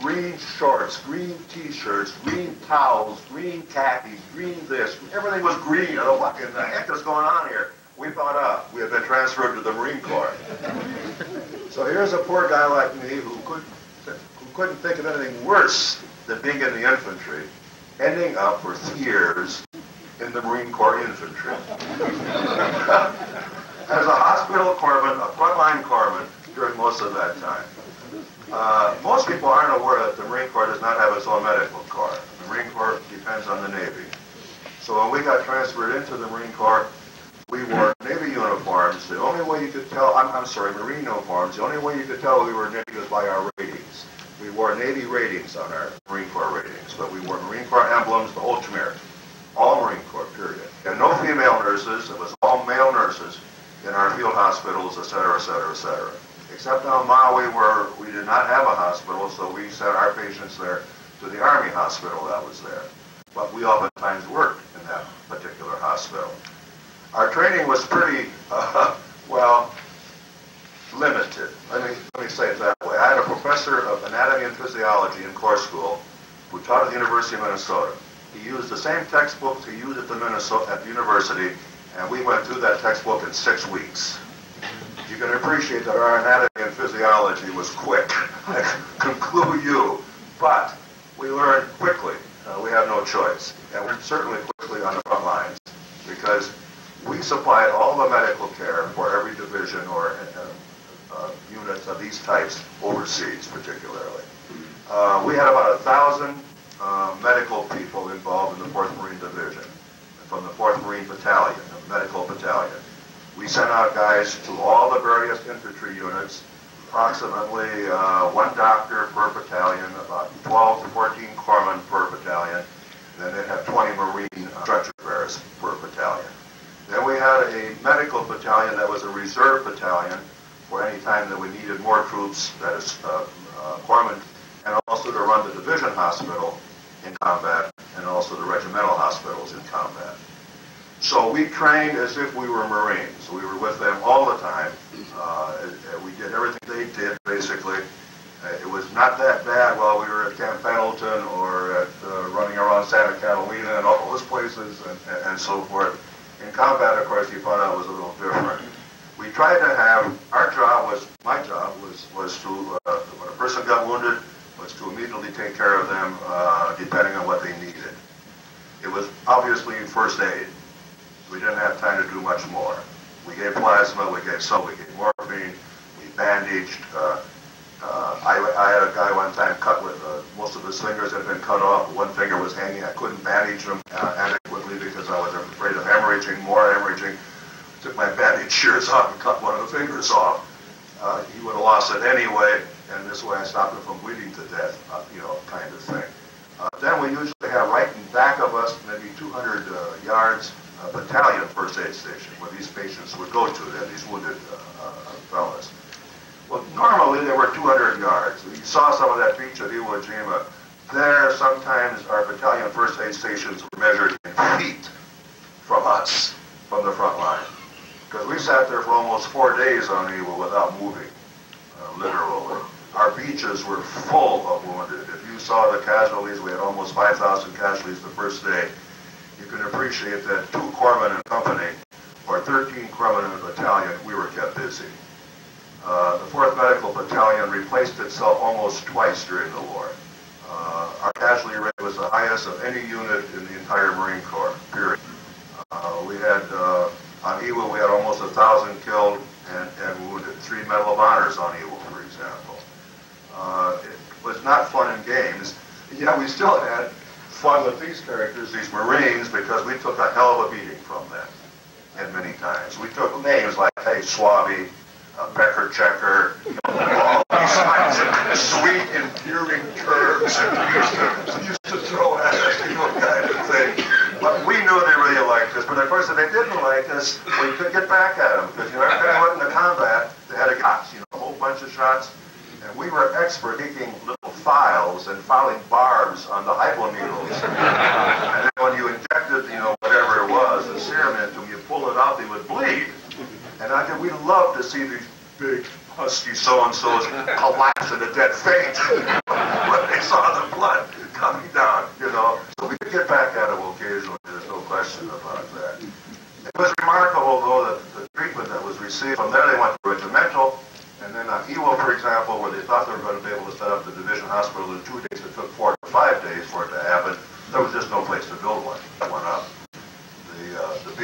Green shorts, green T-shirts, green towels, green khakis, green this. Everything was green. Oh, what in the heck is going on here? We thought, we had been transferred to the Marine Corps. So here's a poor guy like me who couldn't think of anything worse than being in the infantry, ending up for 3 years in the Marine Corps infantry. As a hospital corpsman, a frontline corpsman during most of that time. Most people aren't aware that the Marine Corps does not have its own medical corps. The Marine Corps depends on the Navy. So when we got transferred into the Marine Corps, we wore Navy uniforms. The only way you could tell, Marine uniforms, the only way you could tell we were Navy was by our ratings. We wore Navy ratings on our Marine Corps ratings, but we wore Marine Corps emblems, the whole schmear. All Marine Corps, period. And no female nurses, it was all male nurses in our field hospitals, et cetera, et cetera, et cetera. Except on Maui, where we did not have a hospital, so we sent our patients there to the Army hospital that was there. But we oftentimes worked in that particular hospital. Our training was pretty, limited. Let me say it that way. I had a professor of anatomy and physiology in corps school who taught at the University of Minnesota. He used the same textbooks he used at the university, and we went through that textbook in 6 weeks. You can appreciate that our anatomy and physiology was quick. I conclude you. But we learned quickly. We have no choice. And we're certainly quickly on the front lines because we supplied all the medical care for every division or units of these types overseas, particularly. We had about 1,000 medical people involved in the 4th Marine Division, from the 4th Marine Battalion, the medical battalion. We sent out guys to all the various infantry units, approximately 1 doctor per battalion, about 12 to 14 corpsmen per battalion, and then they'd have 20 Marine stretcher bearers per battalion. Then we had a medical battalion that was a reserve battalion for any time that we needed more troops, that is, corpsmen, and also to run the division hospital in combat, and also the regimental hospitals in combat. So we trained as if we were Marines. We were with them all the time. We did everything they did, basically. It was not that bad while we were at Camp Pendleton or at running around Santa Catalina and all those places and so forth. In combat, of course, you found out it was a little different. We tried to have, my job was to, when a person got wounded, was to immediately take care of them depending on what they needed. It was obviously first aid. We didn't have time to do much more. We gave plasma, we gave morphine, we bandaged. I had a guy one time cut with most of his fingers had been cut off. One finger was hanging. I couldn't bandage him adequately because I was afraid of hemorrhaging, more hemorrhaging. Took my bandage shears off and cut one of the fingers off. He would have lost it anyway, and this way I stopped him from bleeding to death, kind of thing. Then we usually have right in back of us, maybe 200 yards, a battalion first aid station where these patients would go to, these wounded fellas. Well, normally they were 200 yards. You saw some of that beach at Iwo Jima. There, sometimes our battalion first aid stations were measured in feet from us, from the front line. Because we sat there for almost 4 days on Iwo without moving, literally. Our beaches were full of wounded. If you saw the casualties, we had almost 5,000 casualties the first day. You can appreciate that 2 corpsmen in company, or 13 corpsmen in a battalion, we were kept busy. The 4th Medical Battalion replaced itself almost twice during the war. Our casualty rate was the highest of any unit in the entire Marine Corps, period. We had, on Iwo, we had almost 1,000 killed and wounded. 3 Medal of Honors on Iwo, for example. It was not fun and games. Yeah, we still had fun with these characters, these Marines, because we took a hell of a beating from them, and many times. We took names like, hey, Swabby, Pecker Checker, all these kinds of sweet, endearing terms used to throw at us, kind of thing. But we knew they really liked us. But of course, if they didn't like us, we could get back at them. Because, every time we went into combat, they had a shots, a whole bunch of shots. And we were expert taking little files and filing barbs on the hypo needles. And then when you injected, whatever it was, the serum into them, you pull it out, they would bleed. And we loved to see these big, husky so-and-sos collapse in a dead faint when they saw the blood coming down, So we could get back at them occasionally, there's no question about that. It was remarkable, though, that the treatment that was received. From there they went to regimental, and then on Iwo, for example, where they thought they were going to be able to set up the division hospital in 2 days, it took 4 to 5 days for it to happen. There was just no place to build one. That went up. The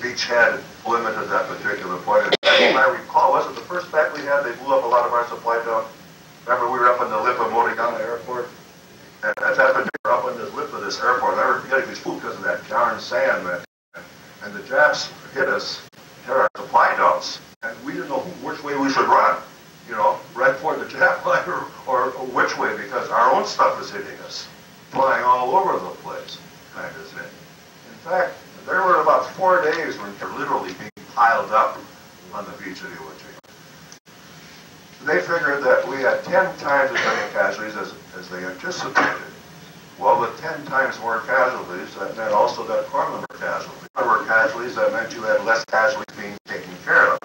beachhead limited that particular point. If I recall, was it the first back we had, they blew up a lot of our supply down? Remember, we were up in the lip of Morigama Airport? And at that time, we were up on the lip of this airport. I remember getting spooked because of that darn sand, man. And the Japs hit us, hit our supply dumps. And we didn't know which way we should run, right for the Jap line or which way, because our own stuff was hitting us, flying all over the place, kind of thing. In fact, there were about 4 days when they were literally being piled up on the beach of Iwo Jima. They figured that we had 10 times as many casualties as they anticipated. Well, with 10 times more casualties, that meant also that corpsmen were casualties. There were casualties, that meant you had less casualties being taken care of.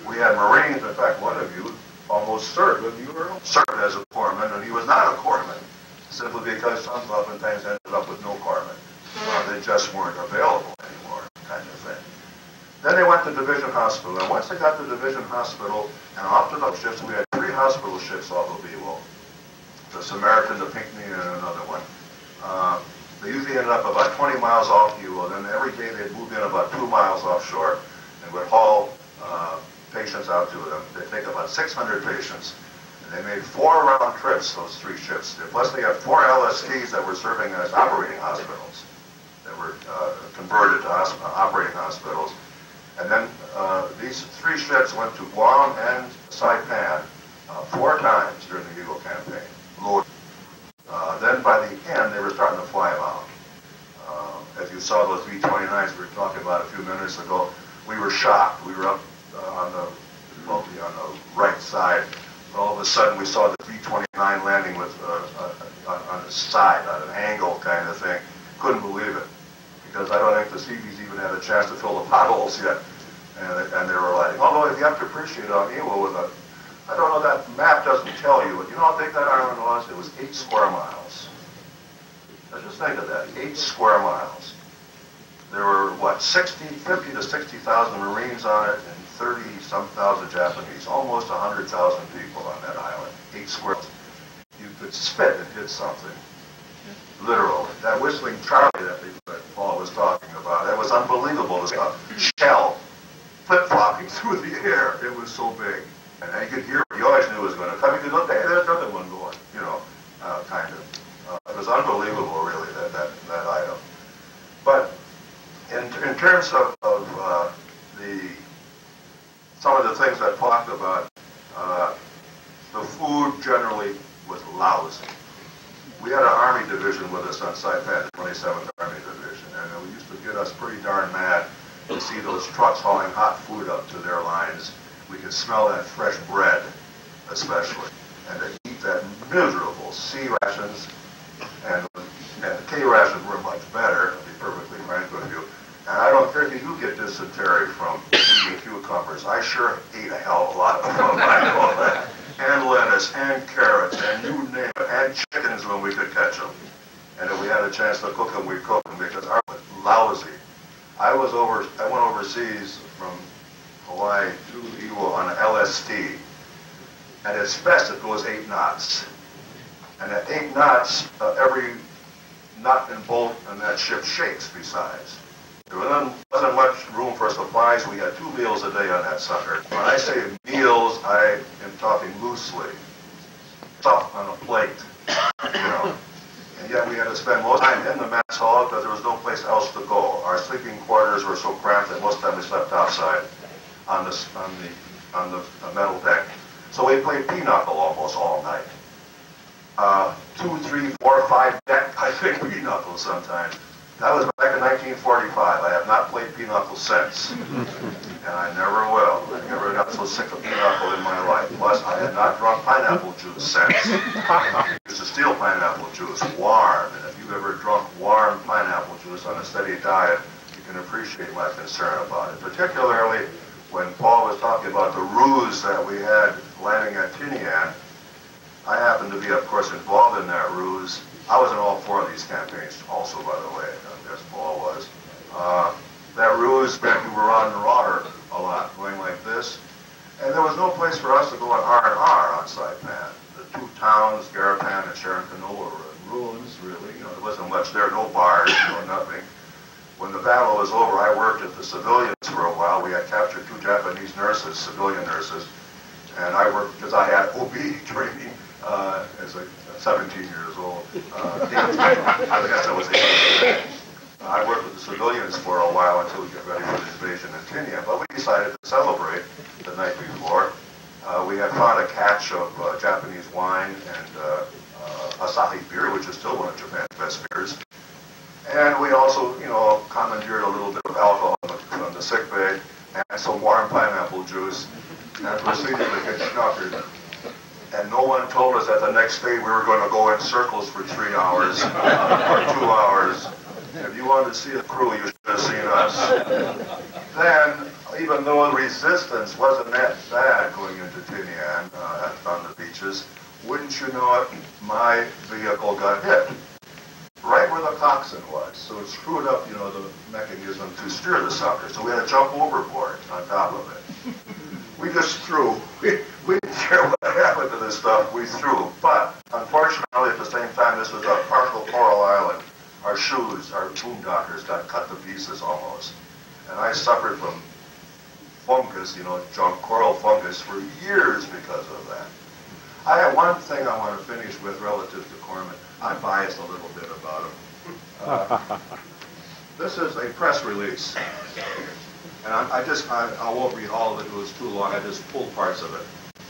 We had Marines, in fact, one of you almost served, but you were served as a corpsman, and he was not a corpsman, simply because some oftentimes ended up with no corpsmen. They just weren't available anymore, kind of thing. Then they went to Division Hospital, and once they got to Division Hospital, and off to those ships, we had 3 hospital ships off of Iwo. The Samaritan, the Pinckney, and another one. They usually ended up about 20 miles off Iwo, then every day they'd move in about 2 miles offshore, and would haul patients out to them. They'd take about 600 patients, and they made 4 round trips, those 3 ships. Plus they had 4 LSTs that were serving as operating hospitals, that were converted to operating hospitals. And then these 3 ships went to Guam and Saipan 4 times during the Iwo campaign. Then by the end, they were starting to fly them out. As you saw those B-29s we were talking about a few minutes ago, we were shocked. We were up on the right side. All of a sudden, we saw the B-29 landing with on the side, on an angle kind of thing. Couldn't believe it, because I don't think the Seabees even had a chance to fill the potholes yet, and they were landing. Although you have to appreciate on Iwo, I don't know, that map doesn't tell you, but you know how big that island was? It was 8 square miles. Now just think of that, 8 square miles. There were, 50 to 60,000 Marines on it, and 30-some thousand Japanese, almost 100,000 people on that island, 8 square miles. You could spit and hit something, literally. That Whistling Charlie that Paul was talking about, that was was unbelievable. It was a shell flip-flopping through the air. It was so big. And you could hear it. You always knew it was going to come. You could look, hey, there's another one going, you know, kind of. It was unbelievable, really, that item. But in terms of some of the things I talked about, the food generally was lousy. We had an Army division with us on Saipan, the 27th Army Division, and it used to get us pretty darn mad to see those trucks hauling hot food up to their lines. We could smell that fresh bread, especially, and to eat that miserable C rations, and the K rations were much better, to be perfectly frank with you. And I don't care if you do get dysentery from eating cucumbers. I sure ate a hell of a lot of them, I know that. And lettuce, and carrots, and you name it, and chickens when we could catch them. And if we had a chance to cook them, we'd cook them, because ours was lousy. I went overseas from Hawaii to Iwo on an LSD. At its best, it goes 8 knots. And at 8 knots, every nut and bolt in that ship shakes besides. There wasn't much room for supplies. We had 2 meals a day on that sucker. When I say meals, I am talking loosely. Stuff on a plate, you know. And yet we had to spend most time in the mess hall because there was no place else to go. Our sleeping quarters were so cramped that most of the time we slept outside on the metal deck. So we played pinochle almost all night. 2, 3, 4, 5 deck, I think, pinochle sometimes. That was back in 1945. I have not played pinochle since. And I never will. I never got so sick of pinochle in my life. Plus, I had not drunk pineapple juice since. I used to steal pineapple juice, warm. And if you've ever drunk warm pineapple juice on a steady diet, you can appreciate my concern about it. Particularly when Paul was talking about the ruse that we had landing at Tinian. I happened to be, of course, involved in that ruse. I was in all 4 of these campaigns also, by the way, as Paul was. That ruse meant we were on the water a lot, going like this. And there was no place for us to go on R&R on Saipan. The 2 towns, Garapan and Sharon-Canoa, were in ruins, really. You know, there wasn't much there, no bars, no nothing. When the battle was over, I worked at the civilians for a while. We had captured 2 Japanese nurses, civilian nurses. And I worked, because I had OB training as a 17 years old. I guess I was 18. I worked with the civilians for a while until we got ready for the invasion in Tinian. But we decided to celebrate the night before. We had found a catch of Japanese wine and Asahi beer, which is still one of Japan's best beers. And we also, you know, commandeered a little bit of alcohol from the sick bay and some warm pineapple juice and proceeded to get schnockered. And no one told us that the next day we were going to go in circles for 3 hours or 2 hours. If you wanted to see a crew, you should have seen us. Then, even though resistance wasn't that bad going into Tinian on the beaches, wouldn't you know it, my vehicle got hit. Right where the coxswain was. So it screwed up, you know, the mechanism to steer the sucker. So we had to jump overboard on top of it. We just threw. We didn't care what happened to this stuff. We threw. But, unfortunately, at the same time, this was a partial coral island. Our shoes, our boondockers got cut to pieces almost. And I suffered from fungus, you know, junk coral fungus for years because of that. I have one thing I want to finish with relative to Corman. I'm biased a little bit about him. This is a press release. And I won't read all of it, it was too long, I just pulled parts of it.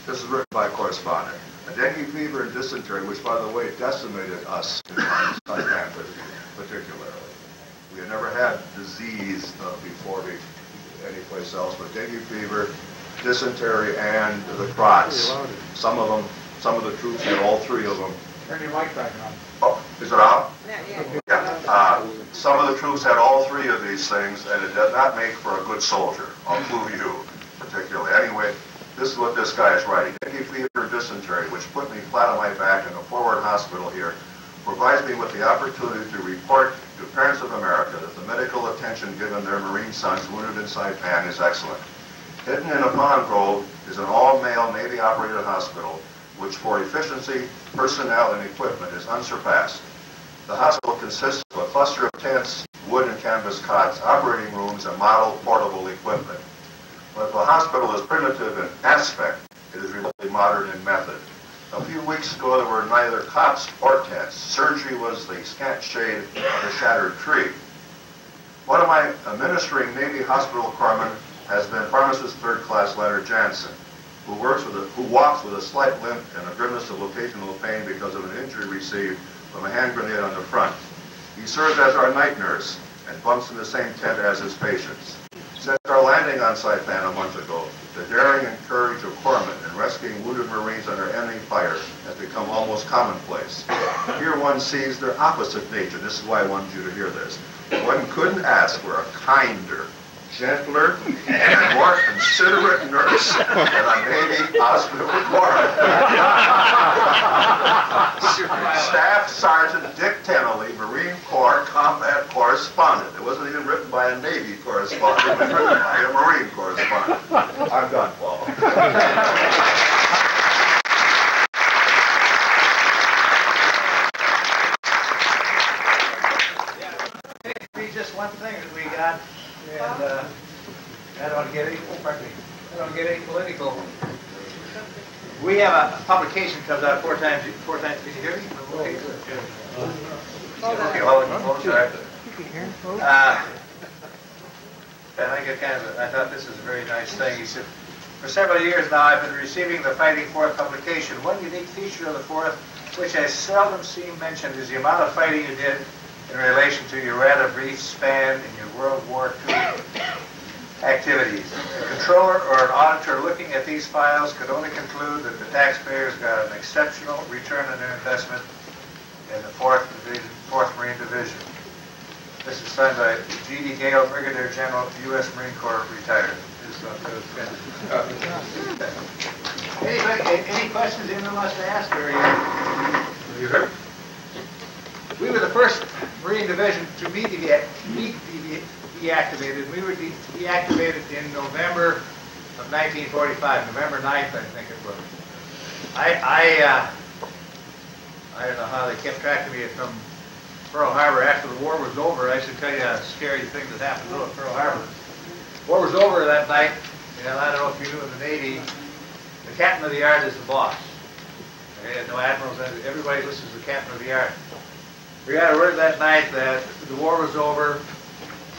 This is written by a correspondent. A dengue fever and dysentery, which by the way decimated us in Saipan particularly. We had never had disease before anyplace else, but dengue fever, dysentery, and the crots. Some of the troops had all 3 of them.
Turn your mic back on.
Oh, is it on?
Yeah.
Some of the troops had all 3 of these things, and it did not make for a good soldier. I'll clue you, particularly. Anyway, this is what this guy is writing. Dengue fever and dysentery, which put me flat on my back in a forward hospital here, provides me with the opportunity to report to parents of America that the medical attention given their Marine sons wounded in Saipan is excellent. Hidden in a pond grove is an all-male Navy-operated hospital, which for efficiency, personnel, and equipment is unsurpassed. The hospital consists of a cluster of tents, wood and canvas cots, operating rooms, and model portable equipment. But the hospital is primitive in aspect. It is remotely modern in method. A few weeks ago, there were neither cots or tents. Surgery was the scant shade of a shattered tree. One of my administering Navy hospital corpsmen has been pharmacist third class Leonard Jansen, who walks with a slight limp and a grimace of occasional pain because of an injury received from a hand grenade on the front. He serves as our night nurse and bunks in the same tent as his patients. Since our landing on Saipan a month ago, the daring and courage of corpsmen in rescuing wounded Marines under enemy fire has become almost commonplace. Here one sees their opposite nature. This is why I wanted you to hear this. One couldn't ask for a kinder, gentler, and more considerate nurse than a Navy hospital corpsman. Staff Sergeant Dick Tennelly, Marine Corps combat correspondent. It wasn't even written by a Navy correspondent. It was written by a Marine correspondent. I'm done, Paul.
Just one thing that we got, and I don't want to get any political. We have a publication comes out four times. Can you hear me? Okay, good. Okay, hold on, sorry. And I thought this is a very nice thing. He said, for several years now, I've been receiving the Fighting Fourth publication. One unique feature of the Fourth, which I seldom seen mentioned, is the amount of fighting you did in relation to your rather brief span in your World War II activities. A controller or an auditor looking at these files could only conclude that the taxpayers got an exceptional return on their investment in the 4th Marine Division. This is signed by G.D. Gale, Brigadier General, U.S. Marine Corps, retired. Any questions anyone wants to ask? Or you heard? We were the first Marine Division to be deactivated. We were deactivated in November of 1945, November 9th, I think it was. I don't know how they kept track of me from Pearl Harbor after the war was over. I should tell you a scary thing that happened at Pearl Harbor. War was over that night, and I don't know if you knew in the Navy, the captain of the yard is the boss. They had no admirals, everybody listens to the captain of the yard. We got a word that night that the war was over,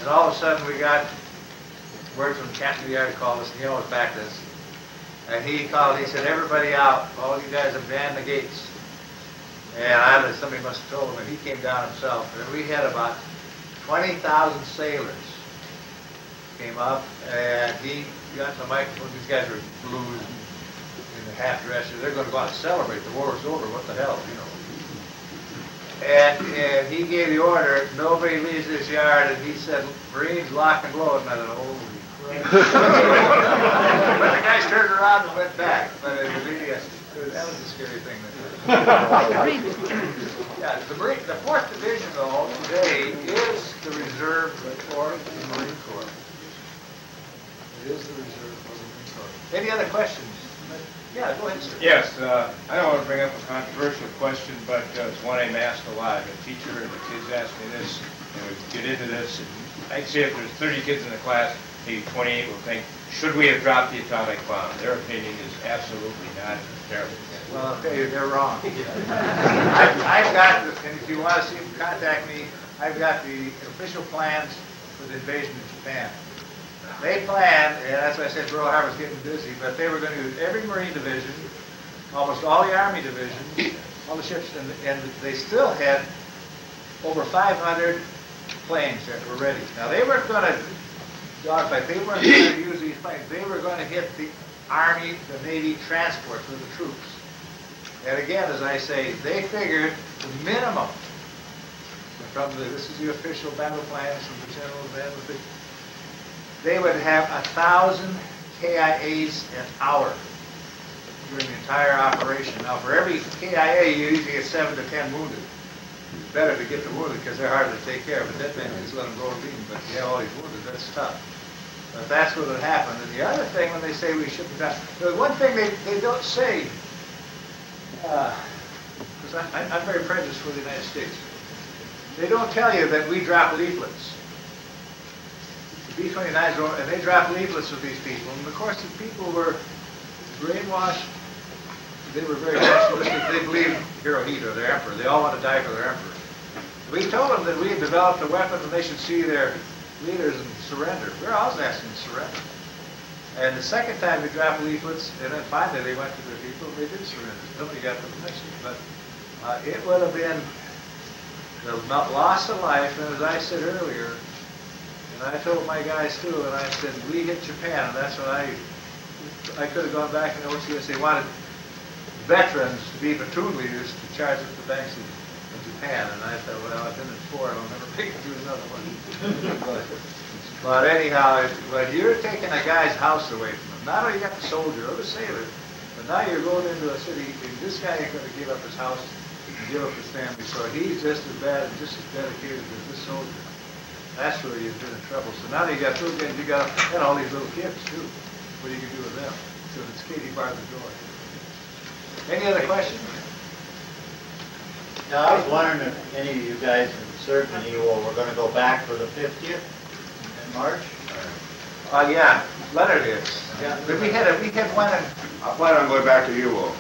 and all of a sudden we got word from the captain of the yard to call us, and he always backed us. And he called, he said, everybody out, all you guys have banned the gates. And somebody must have told him, and he came down himself. And we had about 20,000 sailors came up, and he got the microphone. These guys are blues in the half-dressers. They're going to go out and celebrate. The war was over. What the hell, you know. And he gave the order, nobody leaves this yard, and he said, Marines, lock and load. And I thought, holy crap. But the guys turned around and went back. But it was really that was a scary thing. Yeah, the 4th Division, though, today is the reserve for the Marine Corps. It is the reserve for the Marine Corps. Any other questions? Yeah, go ahead, sir.
Yes, I don't want to bring up a controversial question, but it's one I'm asked a lot. A teacher and the kids ask me this, and we get into this. I'd say if there's 30 kids in the class, maybe 28 will think, should we have dropped the atomic bomb? Their opinion is absolutely not. Terrible.
Well, I'll tell you, they're wrong. I've got, and if you want to see them, contact me. I've got the official plans for the invasion of Japan. They planned, and that's why I said Pearl Harbor's getting busy, but they were going to use every Marine division, almost all the Army divisions, all the ships, and they still had over 500 planes that were ready. Now, they weren't going to dogfight. They weren't going to use these planes. They were going to hit the Army, the Navy transport for the troops. And again, as I say, they figured the minimum from this is the official battle plans from the generals, they would have 1,000 KIAs an hour during the entire operation. Now, for every KIA, you usually get 7 to 10 wounded. It's better to get the wounded because they're harder to take care of. The dead men, just let them go and beat them. But you have all these wounded, that's tough. But that's what would happen. And the other thing, when they say we shouldn't die, the one thing they don't say, because I'm very prejudiced for the United States.
They don't tell you that we drop leaflets. The B-29s go, and they drop leaflets with these people. And of course, the people were brainwashed. They were very nationalistic. They believed Hirohito, their emperor. They all want to die for their emperor. We told them that we had developed a weapon and they should see their leaders and surrender. We're always asking to surrender. And the second time we dropped leaflets, and then finally they went to their people, and they did surrender. Nobody got the permission. But it would have been the loss of life, and as I said earlier, and I told my guys too, and I said, we hit Japan, and that's when I could have gone back and OCS. They wanted veterans to be platoon leaders to charge up the banks of Japan, and I thought, well, I've been in 4, I'll never make it through another one. But anyhow, when you're taking a guy's house away from him, not only you got the soldier or the sailor, but now you're going into a city, and this guy ain't going to give up his house and give up his family, so he's just as bad and just as dedicated as this soldier. That's where you've been in trouble. So now that you got two guys, you got and all these little kids too. What are you going to do with them? So it's Katie bar the door. Any other questions?
Yeah, I was wondering if any of you guys in served in Iwo were going to go back for the 50th in March?
Yeah, Leonard is. Yeah, but we had one in...
I plan on going back to Iwo.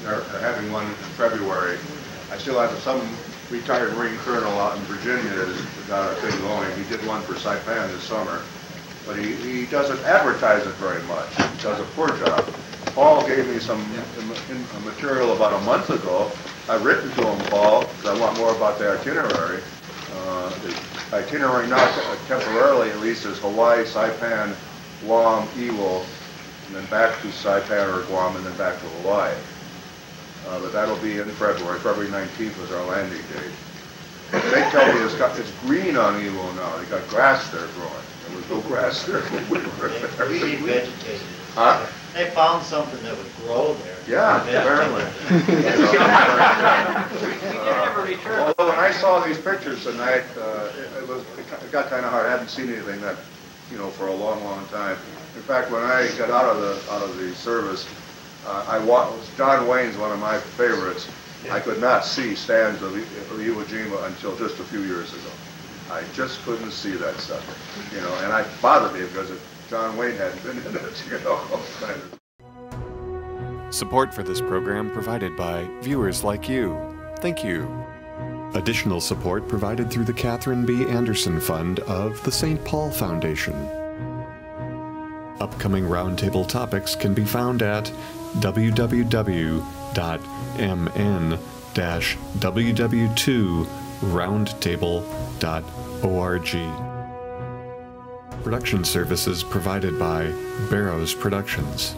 They're having one in February. I still have some retired Marine colonel out in Virginia that's got a thing going. He did one for Saipan this summer. But he doesn't advertise it very much. He does a poor job. Paul gave me some material about a month ago. I've written to him, Paul, because I want more about the itinerary. The itinerary now, temporarily at least, is Hawaii, Saipan, Guam, Iwo, and then back to Saipan or Guam, and then back to Hawaii. But that'll be in February. February 19th was our landing date. They tell me it's green on Iwo now. They got grass there growing. There was no grass there when we were there.
Really vegetated.
Huh?
They found something that would grow there.
Yeah, apparently. Although when I saw these pictures tonight, it got kind of hard. I hadn't seen anything that, for a long, long time. In fact, when I got out of the service, John Wayne's one of my favorites. I could not see stands of Iwo Jima until just a few years ago. I just couldn't see that stuff, and it bothered me because John Wayne hadn't been in it,
Support for this program provided by viewers like you. Thank you. Additional support provided through the Catherine B. Anderson Fund of the St. Paul Foundation. Upcoming roundtable topics can be found at www.mn-ww2roundtable.org. Production services provided by Barrows Productions.